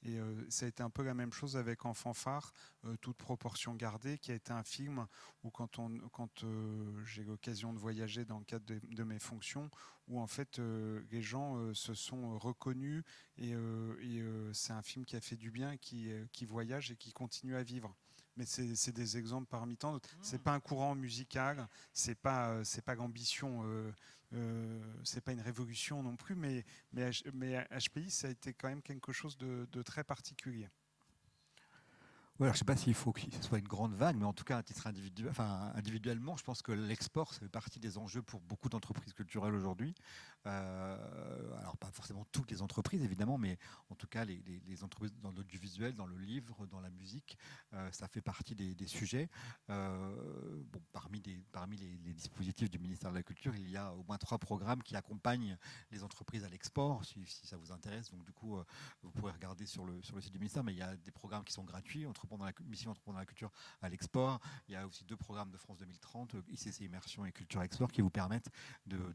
Et ça a été un peu la même chose avec Enfant phare, toute proportion gardée, qui a été un film où quand j'ai l'occasion de voyager dans le cadre de mes fonctions, où en fait les gens se sont reconnus, et c'est un film qui a fait du bien, qui voyage et qui continue à vivre. Mais c'est des exemples parmi tant d'autres. C'est pas un courant musical, c'est pas l'ambition, c'est pas une révolution non plus, mais HPI, ça a été quand même quelque chose de très particulier. Ouais, alors je ne sais pas s'il faut que ce soit une grande vague, mais en tout cas, à titre individuellement, je pense que l'export, ça fait partie des enjeux pour beaucoup d'entreprises culturelles aujourd'hui. Alors, pas forcément toutes les entreprises, évidemment, mais en tout cas, les entreprises dans l'audiovisuel, dans le livre, dans la musique, ça fait partie des sujets. Parmi les dispositifs du ministère de la Culture, il y a au moins 3 programmes qui accompagnent les entreprises à l'export, si ça vous intéresse. Donc, du coup, vous pourrez regarder sur le site du ministère, mais il y a des programmes qui sont gratuits, Mission Entreprendre la Culture à l'export. Il y a aussi 2 programmes de France 2030, ICC Immersion et Culture Export, qui vous permettent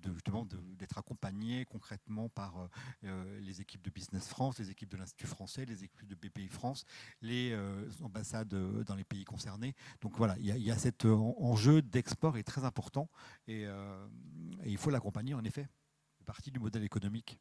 justement d'être accompagnés concrètement par les équipes de Business France, les équipes de l'Institut français, les équipes de BPI France, les ambassades dans les pays concernés. Donc voilà, il y a cet enjeu d'export est très important, et il faut l'accompagner en effet. C'est partie du modèle économique.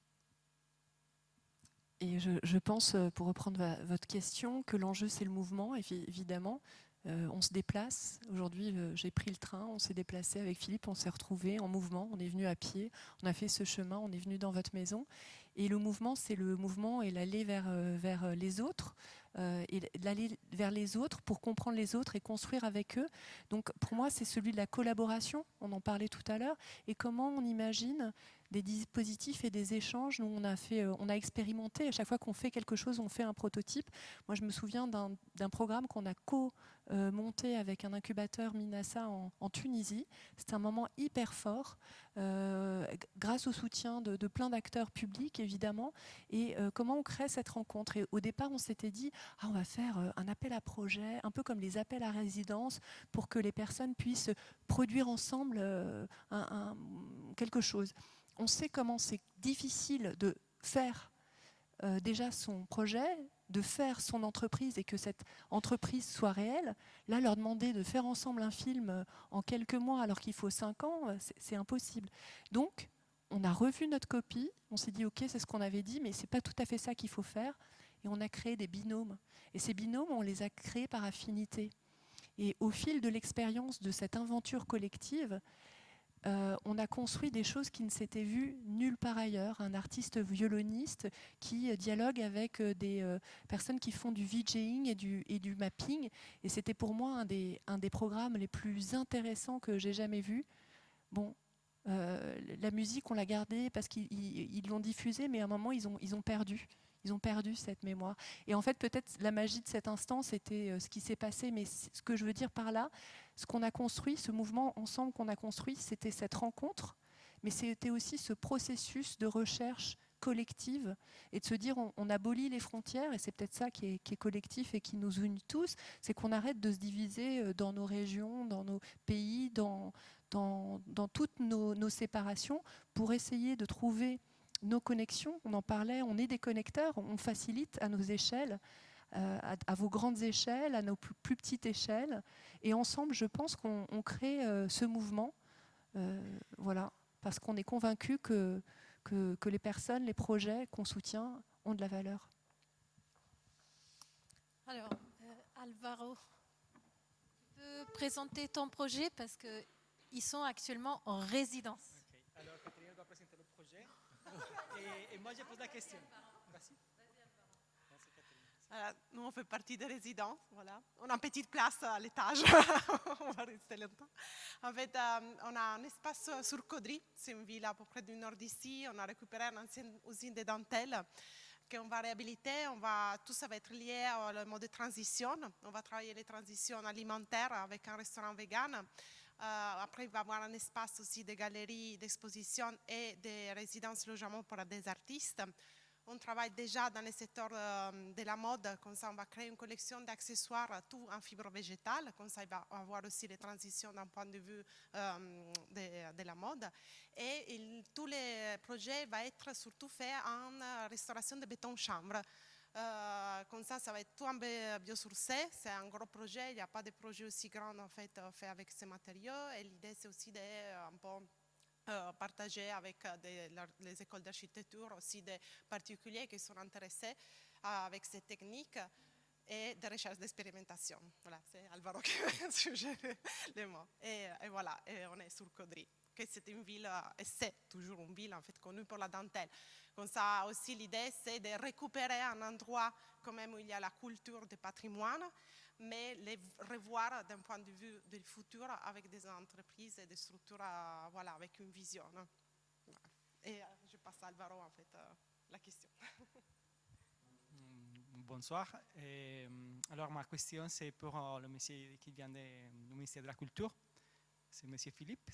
Et je pense, pour reprendre votre question, que l'enjeu, c'est le mouvement, évidemment. On se déplace. Aujourd'hui, j'ai pris le train, on s'est déplacé avec Philippe, on s'est retrouvés en mouvement, on est venu à pied, on a fait ce chemin, on est venu dans votre maison. Et le mouvement, c'est le mouvement et l'aller vers les autres, et l'aller vers les autres pour comprendre les autres et construire avec eux. Donc pour moi, c'est celui de la collaboration, on en parlait tout à l'heure, et comment on imagine des dispositifs et des échanges. Nous, on a expérimenté, à chaque fois qu'on fait quelque chose, on fait un prototype. Moi, je me souviens d'un programme qu'on a monté avec un incubateur Minassa en Tunisie. C'était un moment hyper fort, grâce au soutien de plein d'acteurs publics, évidemment. Et comment on crée cette rencontre. Et au départ, on s'était dit, on va faire un appel à projet, un peu comme les appels à résidence, pour que les personnes puissent produire ensemble quelque chose. On sait comment c'est difficile de faire déjà son projet, de faire son entreprise et que cette entreprise soit réelle. Là, leur demander de faire ensemble un film en quelques mois alors qu'il faut 5 ans, c'est impossible. Donc, on a revu notre copie, on s'est dit ok, c'est ce qu'on avait dit, mais c'est pas tout à fait ça qu'il faut faire. Et on a créé des binômes. Et ces binômes, on les a créés par affinité. Et au fil de l'expérience de cette aventure collective, on a construit des choses qui ne s'étaient vues nulle part ailleurs. Un artiste violoniste qui dialogue avec des personnes qui font du VJing et du mapping. Et c'était pour moi un des programmes les plus intéressants que j'ai jamais vus. Bon, la musique, on l'a gardée parce qu'ils l'ont diffusée, mais à un moment, ils ont perdu. Ils ont perdu cette mémoire. Et en fait, peut-être la magie de cet instant, c'était ce qui s'est passé. Mais ce que je veux dire par là, ce qu'on a construit, ce mouvement ensemble qu'on a construit, c'était cette rencontre, mais c'était aussi ce processus de recherche collective et de se dire on abolit les frontières, et c'est peut-être ça qui est collectif et qui nous unit tous, c'est qu'on arrête de se diviser dans nos régions, dans nos pays, dans toutes nos séparations, pour essayer de trouver nos connexions. On en parlait, on est des connecteurs, on facilite à nos échelles, à vos grandes échelles, à nos plus petites échelles, et ensemble je pense qu'on crée ce mouvement, voilà, parce qu'on est convaincu que les personnes, les projets qu'on soutient ont de la valeur. Alors, Alvaro, tu peux présenter ton projet parce qu'ils sont actuellement en résidence. Okay. Alors, Catherine doit présenter le projet et moi je pose la question. Merci. Nous, on fait partie des résidents. Voilà. On a une petite place à l'étage. On va rester longtemps. En fait, on a un espace sur Caudry. C'est une ville à peu près du nord d'ici. On a récupéré une ancienne usine de dentelle qu'on va réhabiliter. Tout ça va être lié au mode de transition. On va travailler les transitions alimentaires avec un restaurant vegan. Après, il va y avoir un espace aussi de galeries, d'exposition et de résidences logement pour des artistes. On travaille déjà dans le secteur de la mode, comme ça on va créer une collection d'accessoires, tout en fibre végétale, comme ça il va avoir aussi les transitions d'un point de vue de la mode. Et tous les projets vont être surtout faits en restauration de béton chambre. Comme ça va être tout en biosourcé. C'est un gros projet, il n'y a pas de projet aussi grand en fait avec ces matériaux. Et l'idée c'est aussi un peu partager avec les écoles d'architecture, aussi des particuliers qui sont intéressés avec ces techniques et de recherche d'expérimentation. Voilà, c'est Alvaro qui va suggérer les mots. Et voilà, et on est sur Caudry, que c'est une ville, et c'est toujours une ville en fait connue pour la dentelle. Comme ça aussi l'idée c'est de récupérer un endroit quand même où il y a la culture du patrimoine, mais les revoir d'un point de vue du futur avec des entreprises et des structures voilà, avec une vision. Et je passe à Alvaro en fait la question. Bonsoir. Alors ma question c'est pour le monsieur qui vient du ministère de la Culture, c'est monsieur Philippe.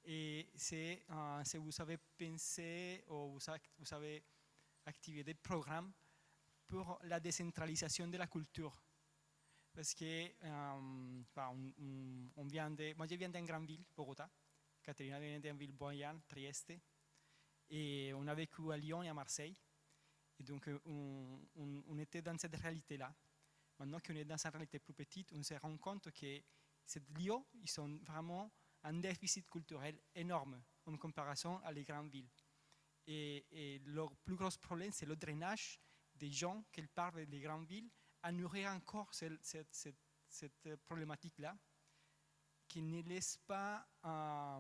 Et c'est si vous avez pensé ou vous avez activé des programmes pour la décentralisation de la culture. Parce que moi je viens d'une grande ville, Bogota, Caterina vient d'une ville moyenne, Trieste, et on a vécu à Lyon et à Marseille. Et donc on était dans cette réalité-là. Maintenant qu'on est dans une réalité plus petite, on se rend compte que ces lieux, ils sont vraiment un déficit culturel énorme en comparaison à les grandes villes. Et leur plus gros problème, c'est le drainage des gens qui partent des grandes villes à nourrir encore cette problématique-là, qui ne laisse pas à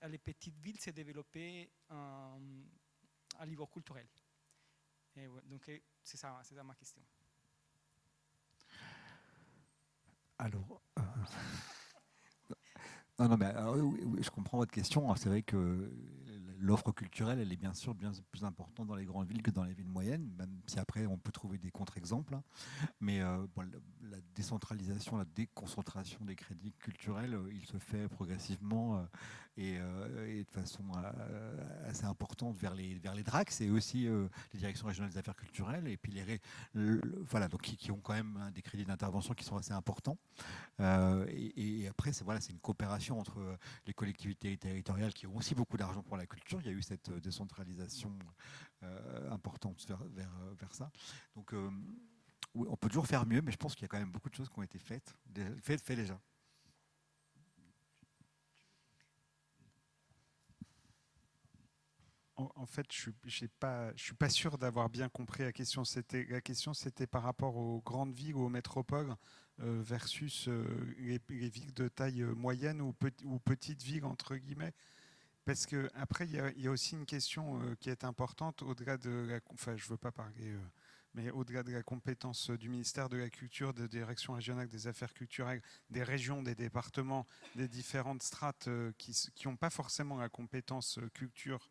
les petites villes se développer à niveau culturel. Et donc c'est ça ma question. Alors, non, mais oui, je comprends votre question. C'est vrai que l'offre culturelle, elle est bien sûr bien plus importante dans les grandes villes que dans les villes moyennes, même si après on peut trouver des contre-exemples. Mais la décentralisation, la déconcentration des crédits culturels, il se fait progressivement et de façon assez importante vers les DRACS et aussi les directions régionales des affaires culturelles, et puis voilà, donc qui ont quand même des crédits d'intervention qui sont assez importants. Et après, c'est une coopération entre les collectivités territoriales qui ont aussi beaucoup d'argent pour la culture. Il y a eu cette décentralisation importante vers ça. Donc, oui, on peut toujours faire mieux, mais je pense qu'il y a quand même beaucoup de choses qui ont été faites déjà. En fait, je suis pas sûr d'avoir bien compris la question. La question, c'était par rapport aux grandes villes ou aux métropoles versus les villes de taille moyenne ou petites villes, entre guillemets. Parce qu'après, il y a aussi une question qui est importante au-delà de la... Enfin, je ne veux pas parler mais au-delà de la compétence du ministère de la Culture, des directions régionales des affaires culturelles, des régions, des départements, des différentes strates qui n'ont pas forcément la compétence culture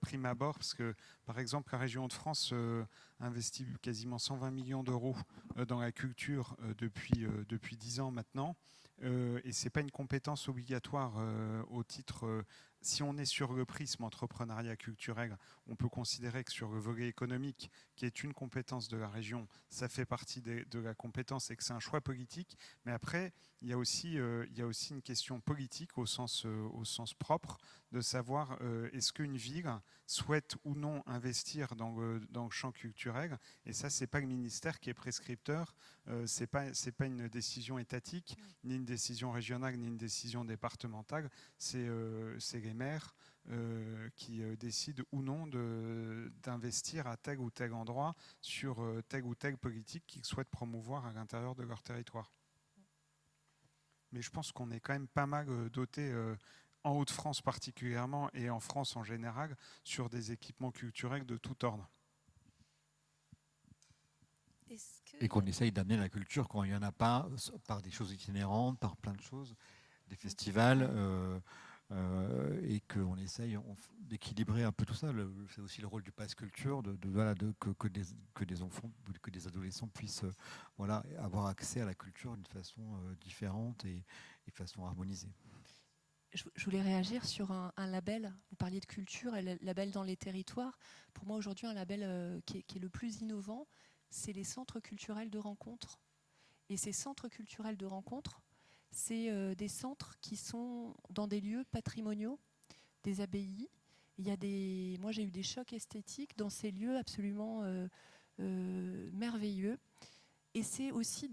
prime abord, parce que par exemple la région de France investit quasiment 120 millions d'euros dans la culture depuis 10 ans maintenant. Et ce n'est pas une compétence obligatoire au titre... si on est sur le prisme entrepreneuriat culturel, on peut considérer que sur le volet économique, qui est une compétence de la région, ça fait partie de la compétence et que c'est un choix politique. Mais après, il y a aussi une question politique au sens propre, de savoir est-ce qu'une ville souhaite ou non investir dans le champ culturel. Et ça, ce n'est pas le ministère qui est prescripteur, ce n'est pas une décision étatique, ni une décision régionale, ni une décision départementale. C'est les maires qui décident ou non d'investir à tel ou tel endroit sur telle ou telle politique qu'ils souhaitent promouvoir à l'intérieur de leur territoire. Mais je pense qu'on est quand même pas mal doté, en Hauts-de-France particulièrement et en France en général, sur des équipements culturels de tout ordre. Et qu'on essaye d'amener la culture quand il n'y en a pas, par des choses itinérantes, par plein de choses, des festivals, et qu'on essaye d'équilibrer un peu tout ça. C'est aussi le rôle du Pass Culture, que des enfants, que des adolescents puissent avoir accès à la culture d'une façon différente et de façon harmonisée. Je voulais réagir sur un label. Vous parliez de culture et le label dans les territoires. Pour moi, aujourd'hui, un label qui est le plus innovant, c'est les centres culturels de rencontre. Et ces centres culturels de rencontre, c'est des centres qui sont dans des lieux patrimoniaux, des abbayes. Moi, j'ai eu des chocs esthétiques dans ces lieux absolument merveilleux. Et c'est aussi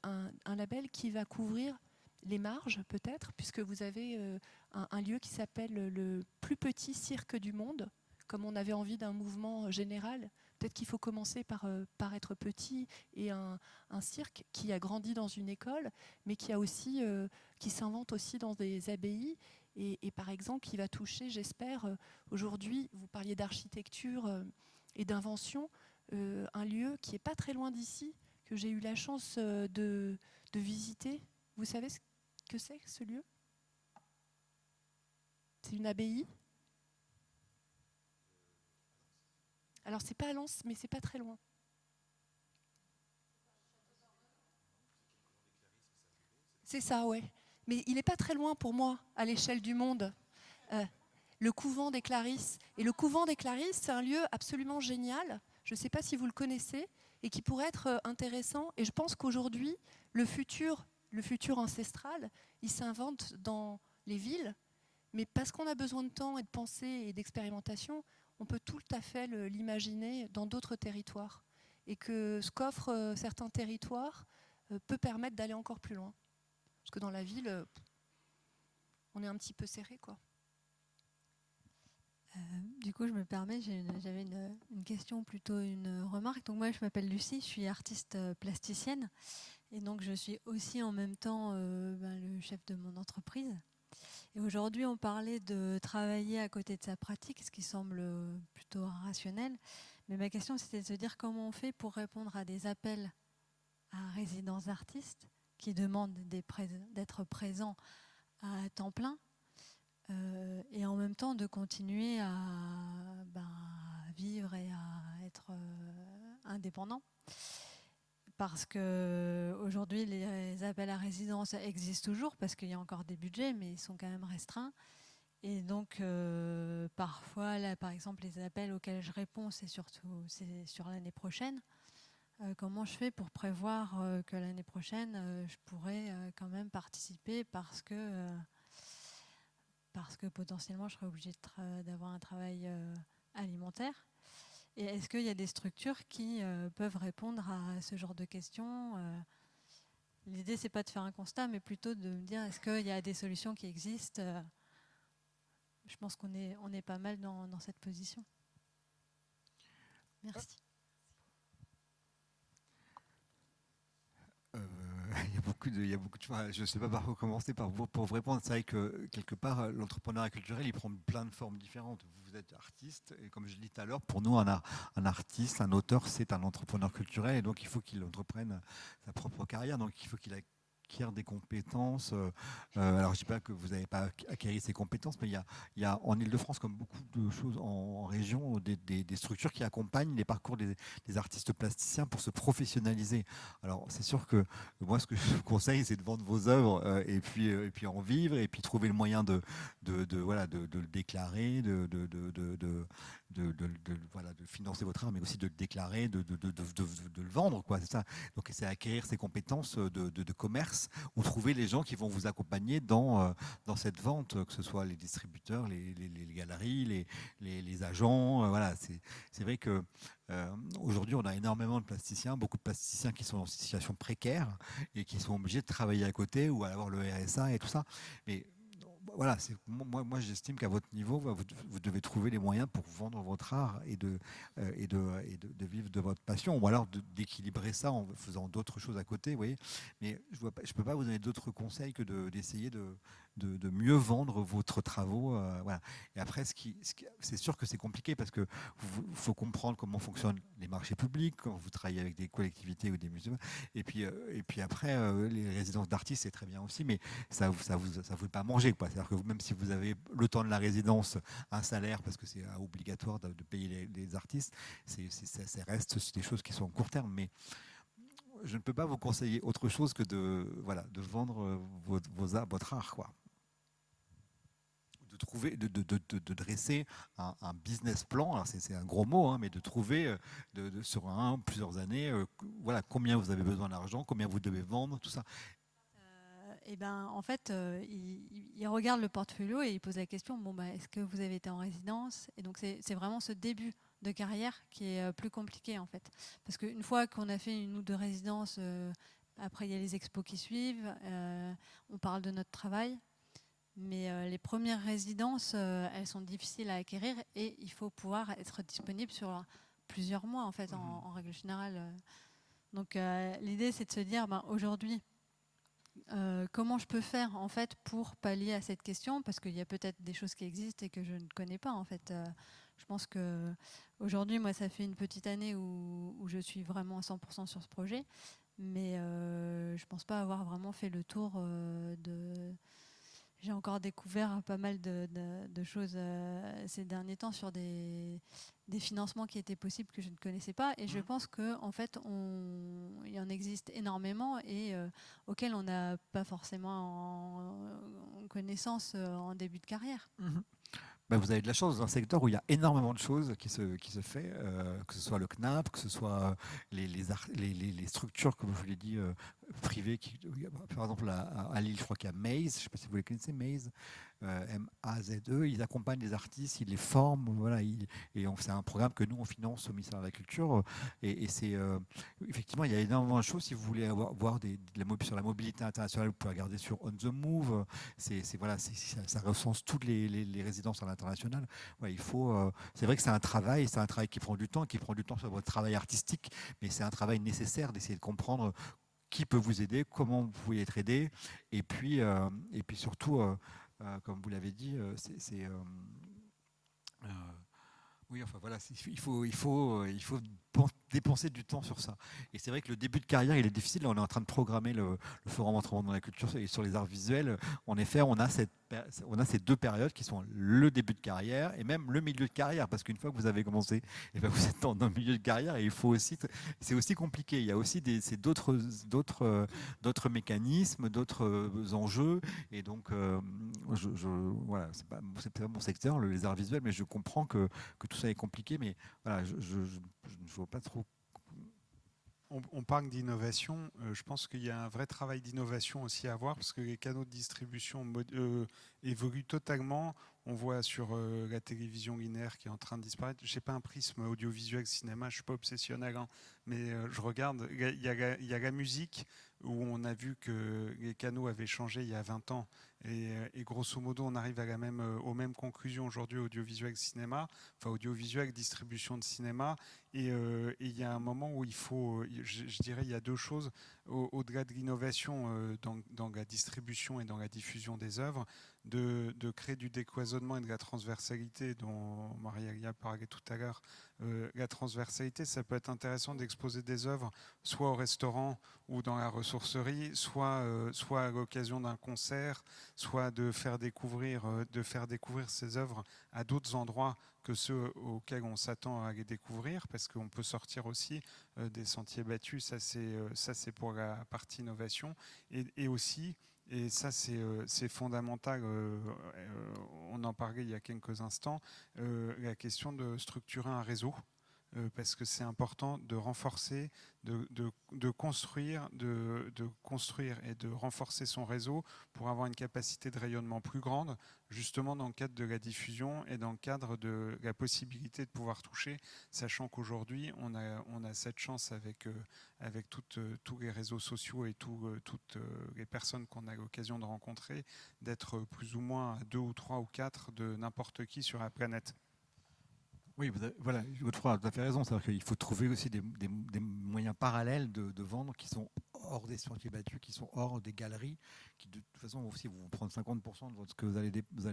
un label qui va couvrir les marges, peut-être, puisque vous avez un lieu qui s'appelle le plus petit cirque du monde. Comme on avait envie d'un mouvement général, peut-être qu'il faut commencer par être petit, et un cirque qui a grandi dans une école, mais qui s'invente aussi dans des abbayes, et par exemple qui va toucher, j'espère, aujourd'hui, vous parliez d'architecture et d'invention, un lieu qui n'est pas très loin d'ici, que j'ai eu la chance de visiter. Vous savez ce que c'est, ce lieu ? C'est une abbaye. Alors, c'est pas à Lens, mais c'est pas très loin. C'est ça, ouais. Mais il n'est pas très loin pour moi, à l'échelle du monde. Le couvent des Clarisses. Et le couvent des Clarisses, c'est un lieu absolument génial. Je ne sais pas si vous le connaissez, et qui pourrait être intéressant. Et je pense qu'aujourd'hui, le futur ancestral, il s'invente dans les villes. Mais parce qu'on a besoin de temps et de pensée et d'expérimentation, on peut tout à fait l'imaginer dans d'autres territoires. Et que ce qu'offrent certains territoires peut permettre d'aller encore plus loin. Parce que dans la ville, on est un petit peu serré, quoi. Du coup, je me permets, j'avais une question, plutôt une remarque. Donc moi, je m'appelle Lucie, je suis artiste plasticienne. Et donc, je suis aussi en même temps le chef de mon entreprise. Et aujourd'hui, on parlait de travailler à côté de sa pratique, ce qui semble plutôt rationnel. Mais ma question, c'était de se dire comment on fait pour répondre à des appels à résidence d'artistes qui demandent d'être présents à temps plein, et en même temps de continuer à vivre et à être indépendant. Parce qu'aujourd'hui, les appels à résidence existent toujours, parce qu'il y a encore des budgets, mais ils sont quand même restreints. Et donc, parfois, là, par exemple, les appels auxquels je réponds, c'est sur l'année prochaine. Comment je fais pour prévoir que l'année prochaine, je pourrais quand même participer parce que potentiellement, je serais obligée d'avoir un travail alimentaire. Et est-ce qu'il y a des structures qui peuvent répondre à ce genre de questions ? L'idée, c'est pas de faire un constat, mais plutôt de me dire, est-ce qu'il y a des solutions qui existent ? Je pense qu'on est pas mal dans cette position. Merci. beaucoup de choses. Je ne sais pas par où commencer pour vous répondre. C'est vrai que quelque part, l'entrepreneuriat culturel, il prend plein de formes différentes. Vous êtes artiste, et comme je l'ai dit tout à l'heure, pour nous, un artiste, un auteur, c'est un entrepreneur culturel, et donc il faut qu'il entreprenne sa propre carrière. Donc il faut qu'il acquiert des compétences. Alors je ne dis pas que vous n'avez pas acquis ces compétences, mais il y a en Ile-de-France, comme beaucoup de choses en région, des structures qui accompagnent les parcours des artistes plasticiens pour se professionnaliser. Alors c'est sûr que moi ce que je vous conseille, c'est de vendre vos œuvres et puis en vivre, et puis trouver le moyen de le déclarer, de financer votre art, mais aussi de le déclarer, de le vendre, quoi. C'est ça. Donc c'est acquérir ces compétences de commerce, ou trouver les gens qui vont vous accompagner dans cette vente, que ce soit les distributeurs, les galeries, les agents. Voilà, c'est vrai que aujourd'hui, on a énormément de plasticiens, beaucoup de plasticiens qui sont en situation précaire et qui sont obligés de travailler à côté ou à avoir le RSA et tout ça. Mais voilà, moi j'estime qu'à votre niveau, vous devez trouver les moyens pour vendre votre art et de vivre de votre passion, ou alors d'équilibrer ça en faisant d'autres choses à côté, vous voyez. Mais je ne peux pas vous donner d'autres conseils que d'essayer de mieux vendre votre travaux. Voilà. Et après, c'est sûr que c'est compliqué, parce qu'il faut comprendre comment fonctionnent les marchés publics, quand vous travaillez avec des collectivités ou des musées. Et puis après, les résidences d'artistes, c'est très bien aussi, mais ça vous pas manger, quoi. C'est-à-dire que même si vous avez le temps de la résidence, un salaire, parce que c'est obligatoire de payer les artistes, ça reste des choses qui sont en court terme. Mais je ne peux pas vous conseiller autre chose que de vendre votre art, quoi. De dresser un business plan. Alors c'est un gros mot, hein, mais de trouver sur plusieurs années, combien vous avez besoin d'argent, combien vous devez vendre, tout ça. En fait, il regarde le portfolio et il pose la question, est-ce que vous avez été en résidence? Et donc c'est vraiment ce début de carrière qui est plus compliqué, en fait. Parce qu'une fois qu'on a fait une ou deux résidences, après il y a les expos qui suivent, on parle de notre travail. Mais les premières résidences, elles sont difficiles à acquérir, et il faut pouvoir être disponible sur plusieurs mois, en fait, en règle générale. Donc l'idée, c'est de se dire, aujourd'hui, comment je peux faire, en fait, pour pallier à cette question, parce qu'il y a peut-être des choses qui existent et que je ne connais pas, en fait. Je pense qu'aujourd'hui, moi, ça fait une petite année où je suis vraiment à 100% sur ce projet, mais je ne pense pas avoir vraiment fait le tour de... J'ai encore découvert pas mal de choses ces derniers temps sur des financements qui étaient possibles que je ne connaissais pas. Et je pense qu'en fait, il y en existe énormément et auxquels on n'a pas forcément en connaissance en début de carrière. Vous avez de la chance dans un secteur où il y a énormément de choses qui se fait, que ce soit le CNAP, que ce soit les structures, comme je vous l'ai dit, privées. Par exemple, à Lille, je crois qu'il y a Maze, je ne sais pas si vous les connaissez, Maze, M-A-Z-E, ils accompagnent les artistes, ils les forment, c'est un programme que nous, on finance au ministère de la Culture. Et c'est effectivement, il y a énormément de choses. Si vous voulez voir sur la mobilité internationale, vous pouvez regarder sur On the Move. Ça recense toutes les résidences à l'international. C'est vrai que c'est un travail qui prend du temps, sur votre travail artistique, mais c'est un travail nécessaire d'essayer de comprendre qui peut vous aider, comment vous pouvez être aidé, et puis surtout, comme vous l'avez dit, il faut dépenser du temps sur ça. Et c'est vrai que le début de carrière, il est difficile. Là, on est en train de programmer le forum Entreprendre dans la culture et sur les arts visuels. En effet, on a ces deux périodes qui sont le début de carrière et même le milieu de carrière. Parce qu'une fois que vous avez commencé, vous êtes dans le milieu de carrière, et c'est aussi compliqué. Il y a aussi d'autres mécanismes, d'autres enjeux. Et donc, c'est pas mon secteur, les arts visuels, mais je comprends que tout ça est compliqué. Mais voilà, je ne vois pas trop. On parle d'innovation. Je pense qu'il y a un vrai travail d'innovation aussi à avoir, parce que les canaux de distribution évoluent totalement. On voit sur la télévision linéaire qui est en train de disparaître. Je n'ai pas un prisme audiovisuel cinéma, je ne suis pas obsessionnel, hein, mais je regarde. Il y a la musique où on a vu que les canaux avaient changé il y a 20 ans. Et grosso modo, on arrive aux mêmes conclusions aujourd'hui audiovisuel cinéma, enfin audiovisuel distribution de cinéma. Et il y a un moment où il faut, je dirais, il y a deux choses. Au-delà de l'innovation dans la distribution et dans la diffusion des œuvres, de créer du décloisonnement et de la transversalité dont Maria parlait tout à l'heure. La transversalité, ça peut être intéressant d'exposer des œuvres soit au restaurant ou dans la ressourcerie, soit à l'occasion d'un concert, soit de faire découvrir ces œuvres à d'autres endroits que ceux auxquels on s'attend à les découvrir, parce qu'on peut sortir aussi des sentiers battus, ça c'est pour la partie innovation, et aussi, et ça c'est fondamental, on en parlait il y a quelques instants, la question de structurer un réseau, parce que c'est important de renforcer, de construire et de renforcer son réseau pour avoir une capacité de rayonnement plus grande, justement dans le cadre de la diffusion et dans le cadre de la possibilité de pouvoir toucher, sachant qu'aujourd'hui on a cette chance avec tous les réseaux sociaux et toutes les personnes qu'on a l'occasion de rencontrer, d'être plus ou moins à 2 ou 3 ou 4 de n'importe qui sur la planète. Oui, voilà, Godefroy a tout à fait raison. C'est-à-dire qu'il faut trouver aussi des moyens parallèles de vendre qui sont hors des sentiers battus, qui sont hors des galeries, qui de toute façon aussi vont prendre 50% de ce que vous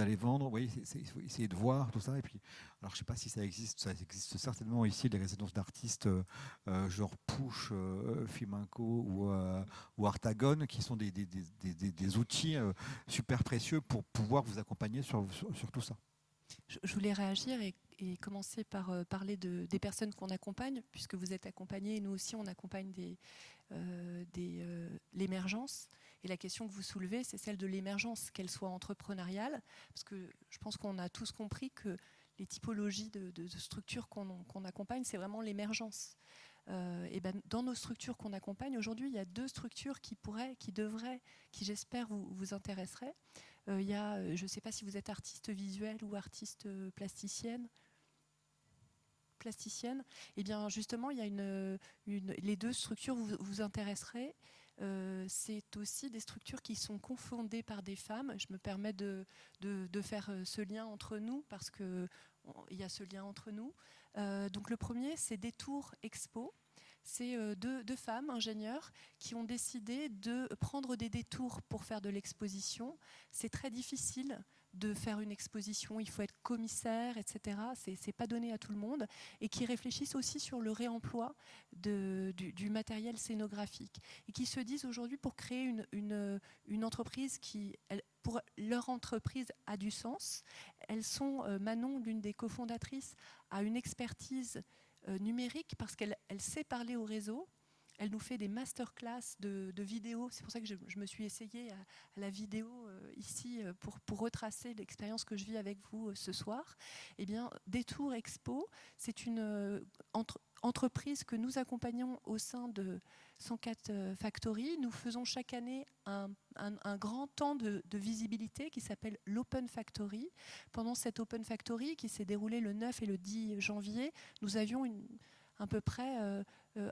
allez vendre. Oui, il faut essayer de voir tout ça. Et puis, alors je ne sais pas si ça existe certainement ici des résidences d'artistes genre Push, Fiminco ou Artagon, qui sont des outils super précieux pour pouvoir vous accompagner sur tout ça. Je voulais réagir et commencer par parler des personnes qu'on accompagne, puisque vous êtes accompagnés et nous aussi on accompagne l'émergence. Et la question que vous soulevez, c'est celle de l'émergence, qu'elle soit entrepreneuriale, parce que je pense qu'on a tous compris que les typologies de structures qu'on accompagne, c'est vraiment l'émergence. Et ben, dans nos structures qu'on accompagne, aujourd'hui, il y a 2 structures qui j'espère vous intéresseraient. Il y a, je ne sais pas si vous êtes artiste visuel ou artiste plasticienne. Et bien justement, il y a les 2 structures vous intéresseraient. C'est aussi des structures qui sont cofondées par des femmes. Je me permets de faire ce lien entre nous parce qu'il y a ce lien entre nous. Donc le premier, c'est Détour Expo. C'est 2 femmes ingénieures qui ont décidé de prendre des détours pour faire de l'exposition. C'est très difficile de faire une exposition, il faut être commissaire, etc. C'est pas donné à tout le monde. Et qui réfléchissent aussi sur le réemploi du matériel scénographique. Et qui se disent aujourd'hui, pour créer une entreprise pour leur entreprise a du sens. Elles sont, Manon, l'une des cofondatrices, a une expertise numérique parce qu'elle sait parler au réseau. Elle nous fait des masterclass de vidéos. C'est pour ça que je me suis essayée à la vidéo ici pour retracer l'expérience que je vis avec vous ce soir. Eh bien, Détour Expo, c'est une entreprise que nous accompagnons au sein de 104 Factory. Nous faisons chaque année un grand temps de visibilité qui s'appelle l'Open Factory. Pendant cette Open Factory qui s'est déroulée le 9 et le 10 janvier, nous avions à peu près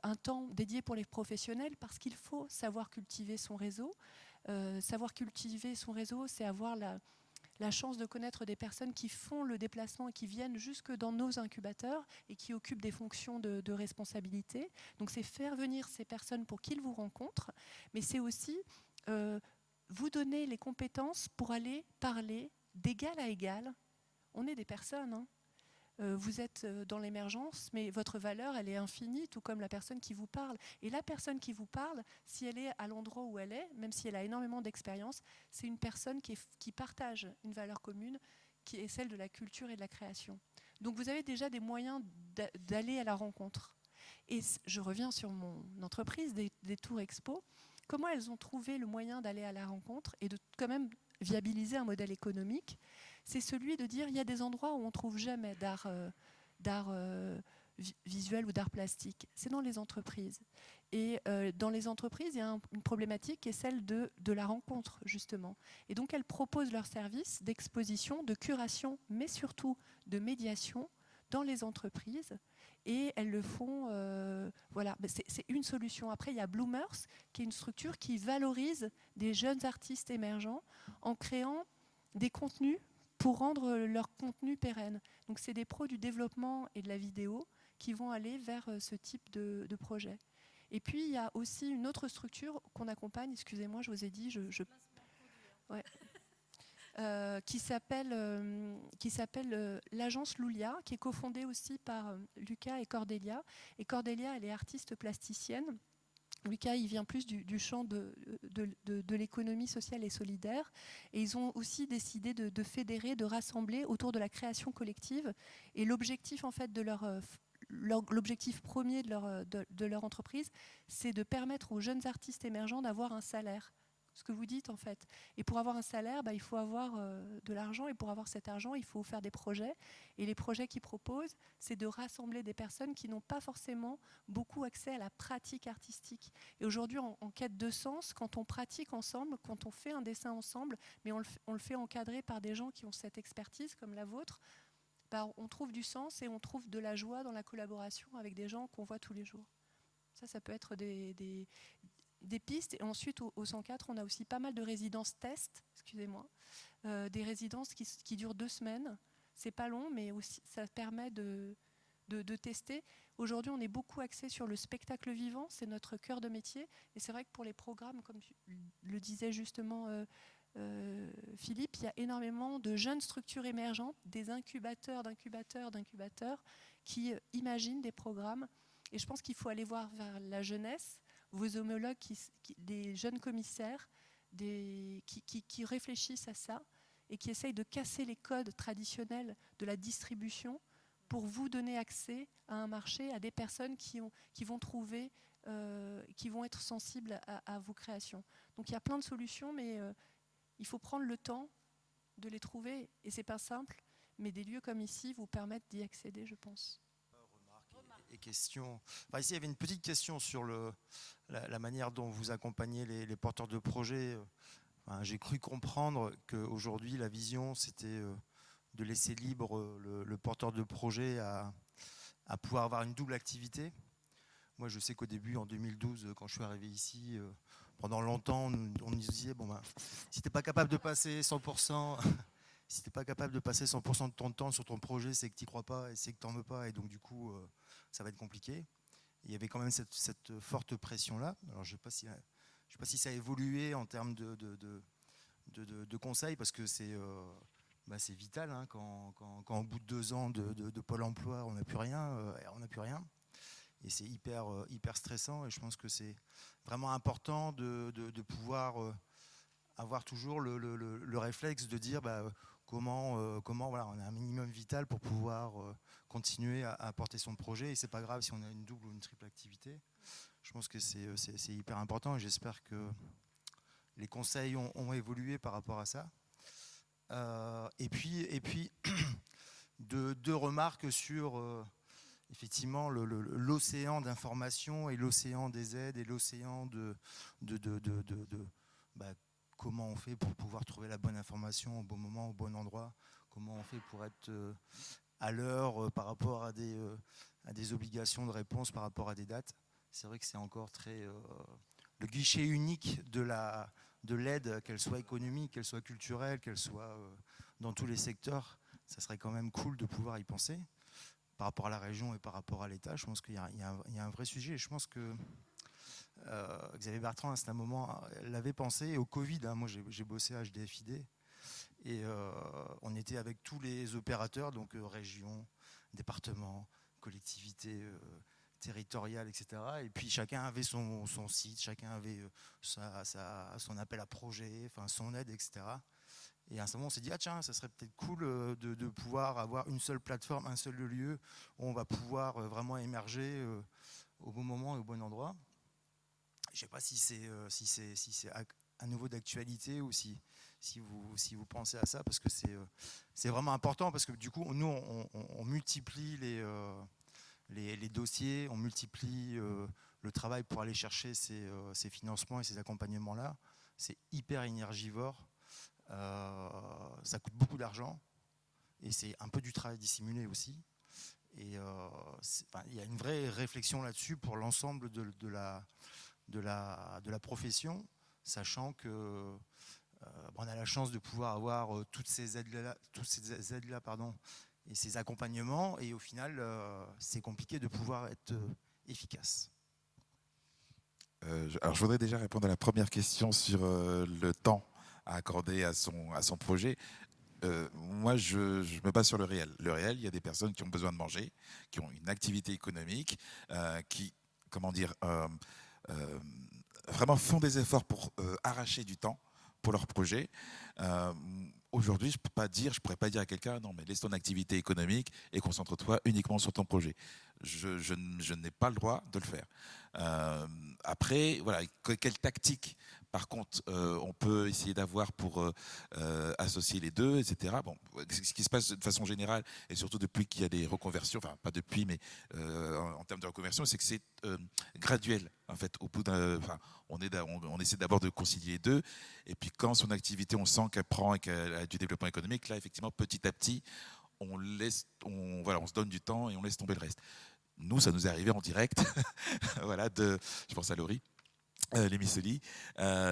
un temps dédié pour les professionnels parce qu'il faut savoir cultiver son réseau. Savoir cultiver son réseau, c'est avoir la chance de connaître des personnes qui font le déplacement et qui viennent jusque dans nos incubateurs et qui occupent des fonctions de responsabilité. Donc c'est faire venir ces personnes pour qu'ils vous rencontrent, mais c'est aussi vous donner les compétences pour aller parler d'égal à égal. On est des personnes, hein. Vous êtes dans l'émergence, mais votre valeur, elle est infinie, tout comme la personne qui vous parle. Et la personne qui vous parle, si elle est à l'endroit où elle est, même si elle a énormément d'expérience, c'est une personne qui partage une valeur commune, qui est celle de la culture et de la création. Donc vous avez déjà des moyens d'aller à la rencontre. Et je reviens sur mon entreprise, Détour Expo. Comment elles ont trouvé le moyen d'aller à la rencontre et de quand même viabiliser un modèle économique? C'est celui de dire il y a des endroits où on ne trouve jamais d'art visuel ou d'art plastique, c'est dans les entreprises. Et dans les entreprises, il y a une problématique qui est celle de la rencontre, justement. Et donc, elles proposent leurs services d'exposition, de curation, mais surtout de médiation dans les entreprises. Et elles le font, voilà, c'est une solution. Après, il y a Bloomers, qui est une structure qui valorise des jeunes artistes émergents en créant des contenus pour rendre leur contenu pérenne. Donc, c'est des pros du développement et de la vidéo qui vont aller vers ce type de projet. Et puis, il y a aussi une autre structure qu'on accompagne, excusez-moi, je vous ai dit, ouais. Qui s'appelle l'agence Lulia, qui est cofondée aussi par Lucas et Cordelia. Et Cordelia, elle est artiste plasticienne. Lucas, il vient plus du champ de l'économie sociale et solidaire. Et ils ont aussi décidé de fédérer, de rassembler autour de la création collective. Et l'objectif, en fait, l'objectif premier de leur entreprise, c'est de permettre aux jeunes artistes émergents d'avoir un salaire. Ce que vous dites, en fait. Et pour avoir un salaire, il faut avoir de l'argent. Et pour avoir cet argent, il faut faire des projets. Et les projets qu'ils proposent, c'est de rassembler des personnes qui n'ont pas forcément beaucoup accès à la pratique artistique. Et aujourd'hui, en quête de sens, quand on pratique ensemble, quand on fait un dessin ensemble, mais on le fait encadré par des gens qui ont cette expertise, comme la vôtre, on trouve du sens et on trouve de la joie dans la collaboration avec des gens qu'on voit tous les jours. Ça peut être des pistes. Et ensuite, au 104, on a aussi pas mal de résidences test, excusez-moi, des résidences qui durent 2 semaines. C'est pas long, mais aussi, ça permet de tester. Aujourd'hui, on est beaucoup axé sur le spectacle vivant, c'est notre cœur de métier. Et c'est vrai que pour les programmes, comme le disait justement Philippe, il y a énormément de jeunes structures émergentes, des incubateurs qui imaginent des programmes. Et je pense qu'il faut aller voir vers la jeunesse, vos homologues, des jeunes commissaires qui réfléchissent à ça et qui essayent de casser les codes traditionnels de la distribution pour vous donner accès à un marché, à des personnes qui vont trouver, qui vont être sensibles à vos créations. Donc il y a plein de solutions, mais il faut prendre le temps de les trouver. Et c'est pas simple, mais des lieux comme ici vous permettent d'y accéder, je pense. Et questions. Enfin, ici, il y avait une petite question sur la manière dont vous accompagnez les porteurs de projets. Enfin, j'ai cru comprendre qu'aujourd'hui, la vision, c'était de laisser libre le porteur de projet à pouvoir avoir une double activité. Moi, je sais qu'au début, en 2012, quand je suis arrivé ici, pendant longtemps, on nous disait, si tu n'es pas capable de passer 100%... Si tu n'es pas capable de passer 100% de ton temps sur ton projet, c'est que tu n'y crois pas et c'est que tu n'en veux pas. Et donc, du coup, ça va être compliqué. Et il y avait quand même cette forte pression-là. Alors, je ne sais pas si ça a évolué en termes de conseils, parce que c'est vital. Hein, quand au bout de 2 ans de Pôle emploi, on n'a plus rien. Et c'est hyper stressant. Et je pense que c'est vraiment important de pouvoir avoir toujours le réflexe de dire comment voilà, on a un minimum vital pour pouvoir continuer à porter son projet. Et c'est pas grave si on a une double ou une triple activité. Je pense que c'est hyper important et j'espère que les conseils ont évolué par rapport à ça. Et puis 2 remarques sur effectivement l'océan d'informations et l'océan des aides et l'océan de comment on fait pour pouvoir trouver la bonne information au bon moment, au bon endroit, comment on fait pour être à l'heure par rapport à des obligations de réponse, par rapport à des dates. C'est vrai que c'est encore très... le guichet unique de l'aide, qu'elle soit économique, qu'elle soit culturelle, qu'elle soit dans tous les secteurs, ça serait quand même cool de pouvoir y penser par rapport à la région et par rapport à l'État. Je pense qu'il y a un vrai sujet et je pense que Xavier Bertrand, à un moment, l'avait pensé. Au Covid, moi j'ai bossé à HDFID et on était avec tous les opérateurs, donc régions, départements, collectivités territoriales, etc. Et puis chacun avait son site, chacun avait son appel à projet, enfin son aide, etc. Et à un moment, on s'est dit, tiens, ça serait peut-être cool de pouvoir avoir une seule plateforme, un seul lieu où on va pouvoir vraiment émerger au bon moment et au bon endroit. Je ne sais pas si c'est à nouveau d'actualité ou si vous pensez à ça, parce que c'est vraiment important, parce que du coup, nous, on multiplie les dossiers, on multiplie le travail pour aller chercher ces financements et ces accompagnements-là. C'est hyper énergivore, ça coûte beaucoup d'argent et c'est un peu du travail dissimulé aussi. Et il y a une vraie réflexion là-dessus pour l'ensemble de la profession, sachant que on a la chance de pouvoir avoir toutes ces aides-là, et ces accompagnements, et au final, c'est compliqué de pouvoir être efficace. Alors, je voudrais déjà répondre à la première question sur le temps à accorder à son projet. Moi, je me base sur le réel. Le réel, il y a des personnes qui ont besoin de manger, qui ont une activité économique, qui, vraiment font des efforts pour arracher du temps pour leur projet. Aujourd'hui, je ne pourrais pas dire à quelqu'un, non, mais laisse ton activité économique et concentre-toi uniquement sur ton projet. Je n'ai pas le droit de le faire. Après, voilà, quelle tactique, par contre, on peut essayer d'avoir pour associer les deux, etc. Bon, ce qui se passe de façon générale, et surtout depuis qu'il y a des reconversions, enfin pas depuis, mais en termes de reconversion, c'est que c'est graduel. En fait, au bout on essaie d'abord de concilier les deux, et puis quand son activité, on sent qu'elle prend et qu'elle a du développement économique, là, effectivement, petit à petit, on se donne du temps et on laisse tomber le reste. Nous, ça nous est arrivé en direct, voilà, je pense à Laurie. Les Missoli.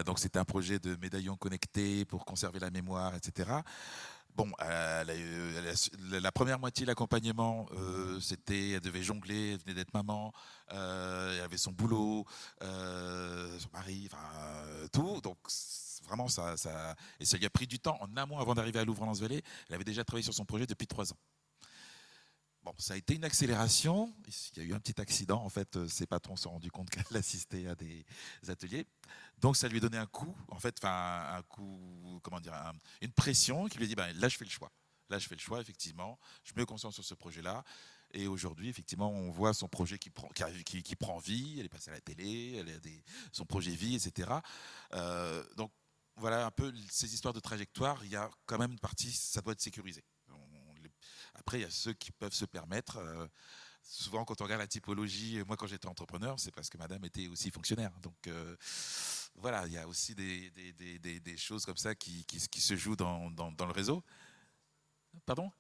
Donc c'était un projet de médaillons connectés pour conserver la mémoire, etc. Bon, la première moitié de l'accompagnement, elle devait jongler, elle venait d'être maman, elle avait son boulot, son mari, tout. Donc vraiment, et ça lui a pris du temps. En amont, avant d'arriver à Louvre-Lens-Vallée, elle avait déjà travaillé sur son projet depuis 3 ans. Bon, ça a été une accélération. Il y a eu un petit accident. En fait, ses patrons se sont rendus compte qu'elle assistait à des ateliers. Donc, ça lui a donné un coup, une pression qui lui a dit, là, je fais le choix. Là, je fais le choix, effectivement. Je me concentre sur ce projet-là. Et aujourd'hui, effectivement, on voit son projet qui prend vie. Elle est passée à la télé, son projet vit, etc. Donc, voilà un peu ces histoires de trajectoire. Il y a quand même une partie, ça doit être sécurisé. Après, il y a ceux qui peuvent se permettre. Souvent, quand on regarde la typologie, moi, quand j'étais entrepreneur, c'est parce que madame était aussi fonctionnaire. Donc, voilà, il y a aussi des choses comme ça qui se jouent dans le réseau. Pardon ?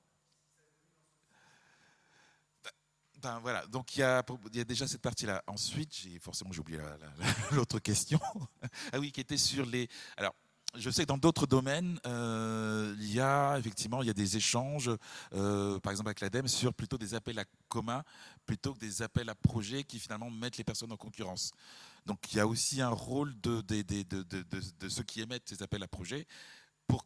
Voilà, donc il y a déjà cette partie-là. Ensuite, j'ai oublié l'autre question. Ah oui, qui était sur les... Alors, je sais que dans d'autres domaines, il y a des échanges, par exemple avec l'ADEME, sur plutôt des appels à commun, plutôt que des appels à projets qui finalement mettent les personnes en concurrence. Donc il y a aussi un rôle de ceux qui émettent ces appels à projets pour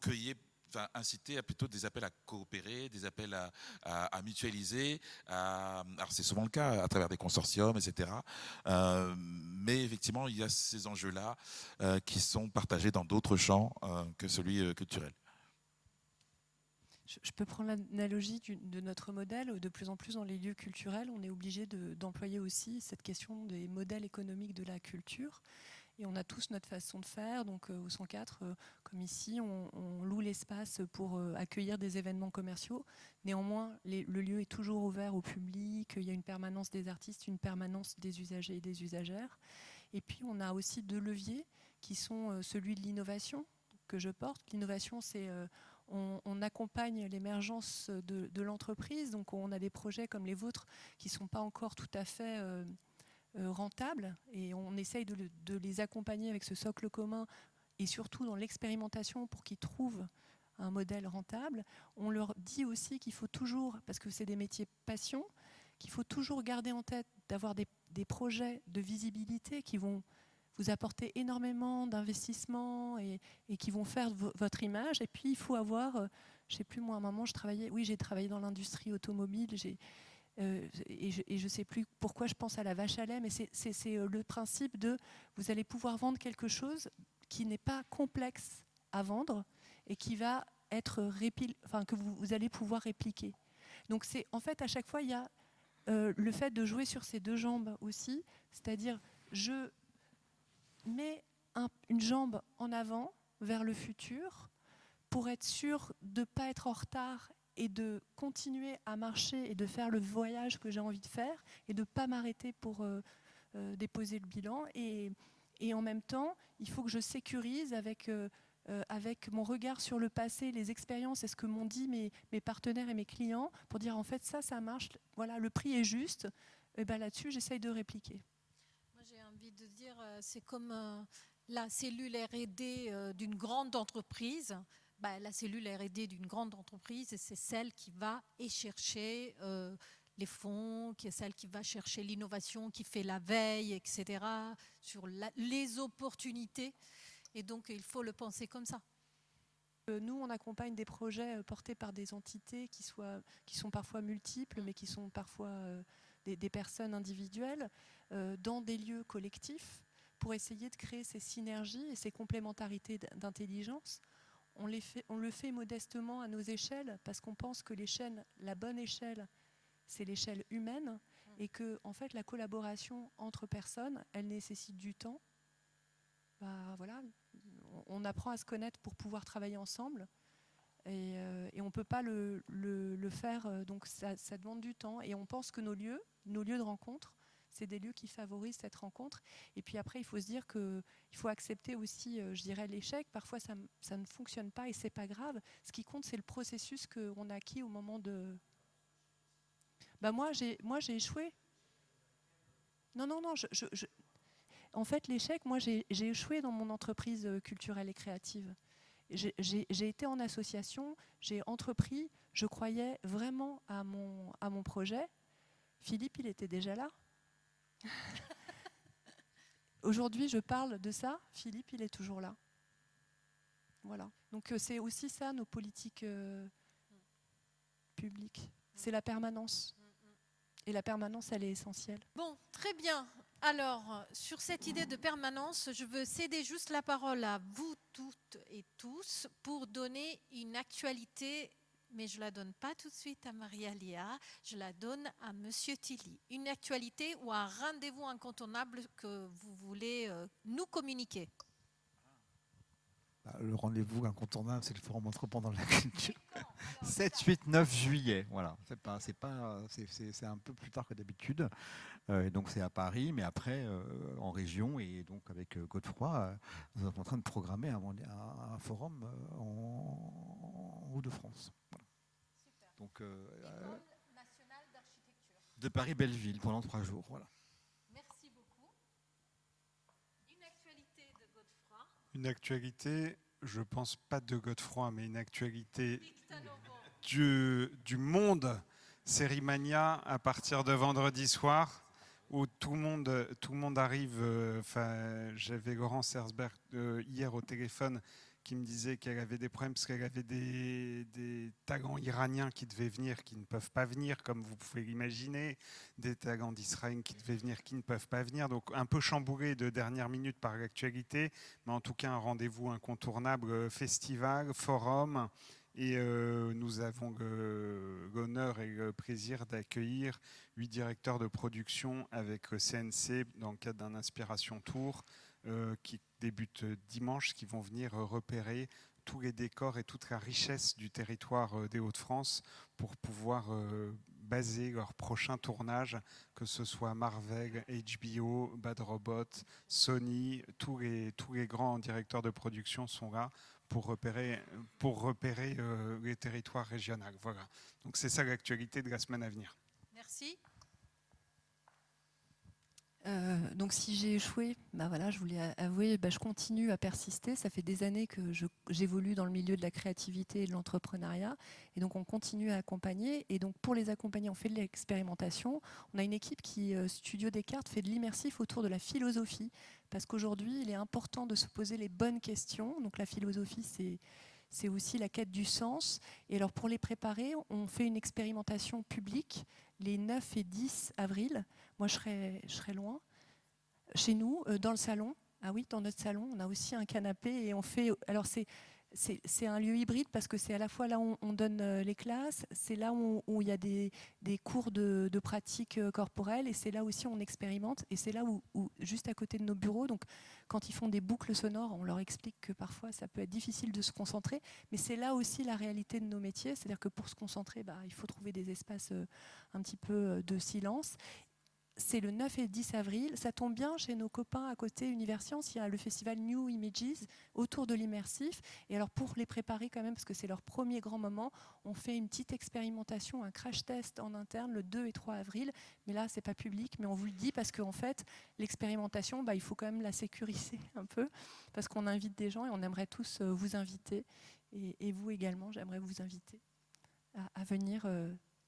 inciter à plutôt des appels à coopérer, des appels à mutualiser. Alors c'est souvent le cas à travers des consortiums, etc. Mais effectivement, il y a ces enjeux-là qui sont partagés dans d'autres champs que celui culturel. Je peux prendre l'analogie de notre modèle. De plus en plus dans les lieux culturels, on est obligé d'employer aussi cette question des modèles économiques de la culture. Et on a tous notre façon de faire. Donc au 104, comme ici, on loue l'espace pour accueillir des événements commerciaux. Néanmoins, le lieu est toujours ouvert au public. Il y a une permanence des artistes, une permanence des usagers et des usagères. Et puis on a aussi 2 leviers qui sont celui de l'innovation que je porte. L'innovation, c'est on accompagne l'émergence de l'entreprise. Donc on a des projets comme les vôtres qui ne sont pas encore tout à fait... rentables, et on essaye de les accompagner avec ce socle commun et surtout dans l'expérimentation pour qu'ils trouvent un modèle rentable. On leur dit aussi qu'il faut toujours, parce que c'est des métiers passion, qu'il faut toujours garder en tête d'avoir des projets de visibilité qui vont vous apporter énormément d'investissement et qui vont faire votre image. Et puis il faut avoir, je ne sais plus, moi à un moment j'ai travaillé dans l'industrie automobile, et je ne sais plus pourquoi je pense à la vache à lait, mais c'est le principe de vous allez pouvoir vendre quelque chose qui n'est pas complexe à vendre et qui va être que vous allez pouvoir répliquer. Donc c'est en fait à chaque fois il y a le fait de jouer sur ces 2 jambes aussi, c'est-à-dire je mets une jambe en avant vers le futur pour être sûr de ne pas être en retard et de continuer à marcher et de faire le voyage que j'ai envie de faire et de ne pas m'arrêter pour déposer le bilan. Et en même temps, il faut que je sécurise avec mon regard sur le passé, les expériences et ce que m'ont dit mes partenaires et mes clients pour dire en fait ça marche, voilà, le prix est juste. Et ben là-dessus, j'essaye de répliquer. Moi, j'ai envie de dire, c'est comme la cellule R&D d'une grande entreprise. La cellule R&D d'une grande entreprise, c'est celle qui va chercher les fonds, qui est celle qui va chercher l'innovation, qui fait la veille, etc., sur les opportunités. Et donc, il faut le penser comme ça. Nous, on accompagne des projets portés par des entités qui sont parfois multiples, mais qui sont parfois des personnes individuelles, dans des lieux collectifs, pour essayer de créer ces synergies et ces complémentarités d'intelligence. On le fait modestement à nos échelles, parce qu'on pense que la bonne échelle, c'est l'échelle humaine, et que en fait, la collaboration entre personnes, elle nécessite du temps. Voilà, on apprend à se connaître pour pouvoir travailler ensemble, et on ne peut pas le faire, donc ça demande du temps. Et on pense que nos lieux de rencontre, c'est des lieux qui favorisent cette rencontre. Et puis après, il faut se dire qu'il faut accepter aussi, je dirais, l'échec. Parfois, ça ne fonctionne pas et c'est pas grave. Ce qui compte, c'est le processus qu'on a acquis au moment de... Moi, j'ai échoué. Non. En fait, l'échec, moi, j'ai échoué dans mon entreprise culturelle et créative. J'ai été en association, j'ai entrepris, je croyais vraiment à mon projet. Philippe, il était déjà là. Aujourd'hui, je parle de ça. Philippe, il est toujours là. Voilà. Donc, c'est aussi ça, nos politiques publiques. C'est la permanence. Et la permanence, elle est essentielle. Bon, très bien. Alors, sur cette idée de permanence, je veux céder juste la parole à vous toutes et tous pour donner une actualité, mais je ne la donne pas tout de suite à Maria-Léa, je la donne à Monsieur Tilly. Une actualité ou un rendez-vous incontournable que vous voulez nous communiquer. Le rendez-vous incontournable, c'est le forum entreprendre dans la culture. 7, 8, 9 juillet, voilà. C'est un peu plus tard que d'habitude. Et donc c'est à Paris, mais après en région. Et donc avec Godefroy, nous sommes en train de programmer un forum en Hauts-de-France. Voilà. Donc, École nationale d'architecture. De Paris-Belleville pendant 3 jours. Voilà. Merci beaucoup. Une actualité de Godefroy. Une actualité, je pense pas de Godefroy, mais une actualité du monde Sérimania à partir de vendredi soir, où tout le monde arrive. J'avais Laurent Sersberg hier au téléphone qui me disait qu'elle avait des problèmes parce qu'elle avait des talents iraniens qui devaient venir, qui ne peuvent pas venir, comme vous pouvez l'imaginer, des talents d'Israël qui devaient venir, qui ne peuvent pas venir. Donc un peu chamboulé de dernière minute par l'actualité, mais en tout cas un rendez-vous incontournable, festival, forum. Et nous avons l'honneur et le plaisir d'accueillir 8 directeurs de production avec le CNC dans le cadre d'un Inspiration Tour qui débute dimanche, qui vont venir repérer tous les décors et toute la richesse du territoire des Hauts-de-France pour pouvoir baser leur prochain tournage, que ce soit Marvel, HBO, Bad Robot, Sony, tous les grands directeurs de production sont là pour repérer les territoires régionaux. Voilà. Donc c'est ça l'actualité de la semaine à venir. Merci. Donc si j'ai échoué, voilà, je voulais avouer, je continue à persister. Ça fait des années que j'évolue dans le milieu de la créativité et de l'entrepreneuriat. Et donc on continue à accompagner. Et donc pour les accompagner, on fait de l'expérimentation. On a une équipe qui, Studio Descartes, fait de l'immersif autour de la philosophie. Parce qu'aujourd'hui, il est important de se poser les bonnes questions. Donc la philosophie, c'est aussi la quête du sens. Et alors pour les préparer, on fait une expérimentation publique les 9 et 10 avril. Moi, je serai loin. Chez nous, dans le salon, dans notre salon, on a aussi un canapé et on fait. Alors, c'est un lieu hybride parce que c'est à la fois là où on donne les classes, c'est là où il y a des cours de pratique corporelle, et c'est là aussi où on expérimente, et c'est là où juste à côté de nos bureaux, donc quand ils font des boucles sonores, on leur explique que parfois ça peut être difficile de se concentrer, mais c'est là aussi la réalité de nos métiers, c'est-à-dire que pour se concentrer, il faut trouver des espaces un petit peu de silence. C'est le 9 et 10 avril. Ça tombe bien, chez nos copains à côté Universcience, il y a le festival New Images autour de l'immersif. Et alors pour les préparer quand même, parce que c'est leur premier grand moment, on fait une petite expérimentation, un crash test en interne le 2 et 3 avril. Mais là, c'est pas public, mais on vous le dit parce qu'en fait, l'expérimentation, il faut quand même la sécuriser un peu, parce qu'on invite des gens et on aimerait tous vous inviter. Et vous également, j'aimerais vous inviter à venir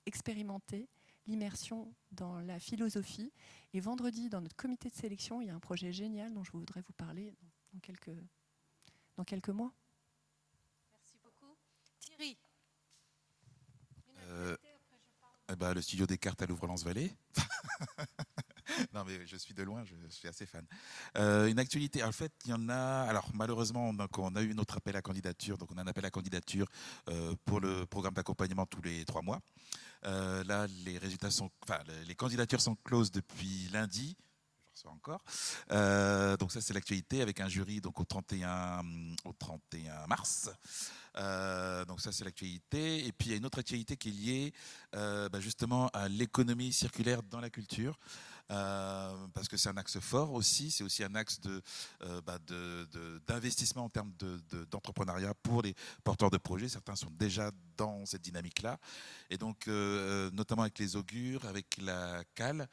expérimenter l'immersion dans la philosophie. Et vendredi, dans notre comité de sélection, il y a un projet génial dont je voudrais vous parler dans quelques mois. Merci beaucoup. Thierry. Le studio Descartes à Louvre-Lens-Vallée. Non, mais je suis de loin, je suis assez fan. Une actualité, en fait, il y en a. Alors, malheureusement, on a eu notre appel à candidature. Donc, on a un appel à candidature pour le programme d'accompagnement tous les 3 mois. Là, les candidatures sont closes depuis lundi. Je reçois encore. Donc, ça, c'est l'actualité avec un jury donc, au 31 mars. Donc ça c'est l'actualité, et puis il y a une autre actualité qui est liée justement à l'économie circulaire dans la culture, parce que c'est un axe fort aussi, c'est aussi un axe d'investissement en termes d'entrepreneuriat pour les porteurs de projets. Certains sont déjà dans cette dynamique-là, et donc notamment avec les augures, avec la CAL.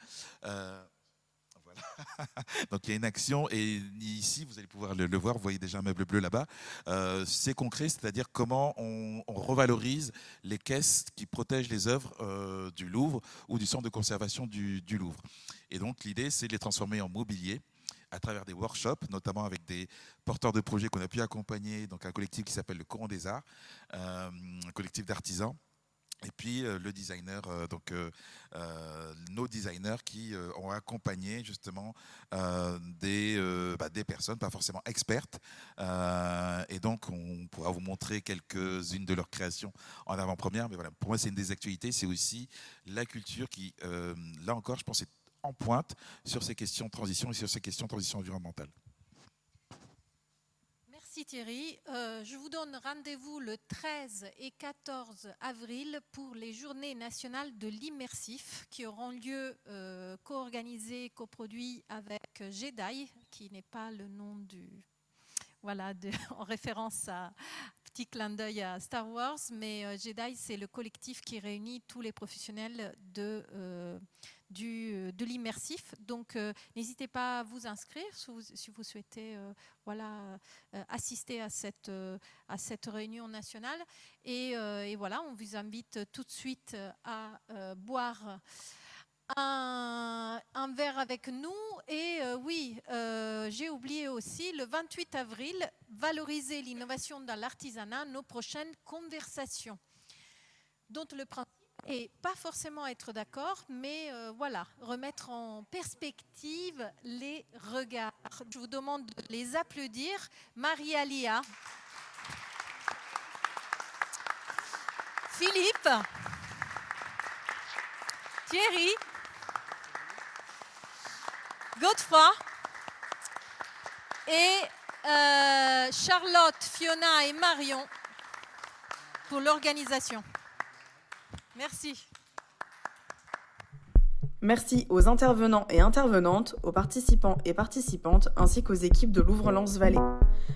Donc il y a une action, et ici vous allez pouvoir le voir, vous voyez déjà un meuble bleu là-bas. C'est concret, c'est-à-dire comment on revalorise les caisses qui protègent les œuvres du Louvre ou du centre de conservation du Louvre. Et donc l'idée c'est de les transformer en mobilier à travers des workshops, notamment avec des porteurs de projets qu'on a pu accompagner, donc un collectif qui s'appelle le Coron des Arts, un collectif d'artisans. Et puis le designer, nos designers qui ont accompagné justement des personnes, pas forcément expertes. Et donc on pourra vous montrer quelques-unes de leurs créations en avant-première. Mais voilà, pour moi c'est une des actualités, c'est aussi la culture qui, là encore, je pense, est en pointe sur ces questions de transition et sur ces questions de transition environnementale. Merci Thierry. Je vous donne rendez-vous le 13 et 14 avril pour les Journées nationales de l'immersif qui auront lieu co-organisées, coproduits avec Jedi, qui n'est pas le nom en référence à petit clin d'œil à Star Wars, mais Jedi c'est le collectif qui réunit tous les professionnels de l'immersif. Donc n'hésitez pas à vous inscrire si vous souhaitez assister à cette réunion nationale. Et voilà, on vous invite tout de suite à boire un verre avec nous. Et j'ai oublié aussi, le 28 avril, valoriser l'innovation dans l'artisanat, nos prochaines conversations, dont le principe et pas forcément être d'accord, mais remettre en perspective les regards. Je vous demande de les applaudir. Marie-Alia, Philippe, Thierry, Godefroy et Charlotte, Fiona et Marion pour l'organisation. Merci. Merci aux intervenants et intervenantes, aux participants et participantes, ainsi qu'aux équipes de Louvre-Lens-Vallée.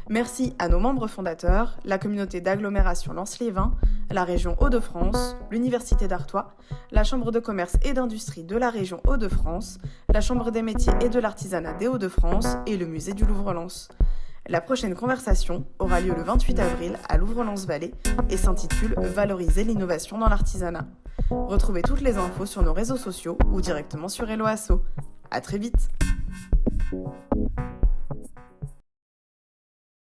Merci à nos membres fondateurs, la communauté d'agglomération Lens-les-Vins, la région Hauts-de-France, l'Université d'Artois, la Chambre de commerce et d'industrie de la région Hauts-de-France, la Chambre des métiers et de l'artisanat des Hauts-de-France et le musée du Louvre-Lens. La prochaine conversation aura lieu le 28 avril à Louvre-Lens-Vallée et s'intitule « Valoriser l'innovation dans l'artisanat ». Retrouvez toutes les infos sur nos réseaux sociaux ou directement sur Hello Asso. À très vite.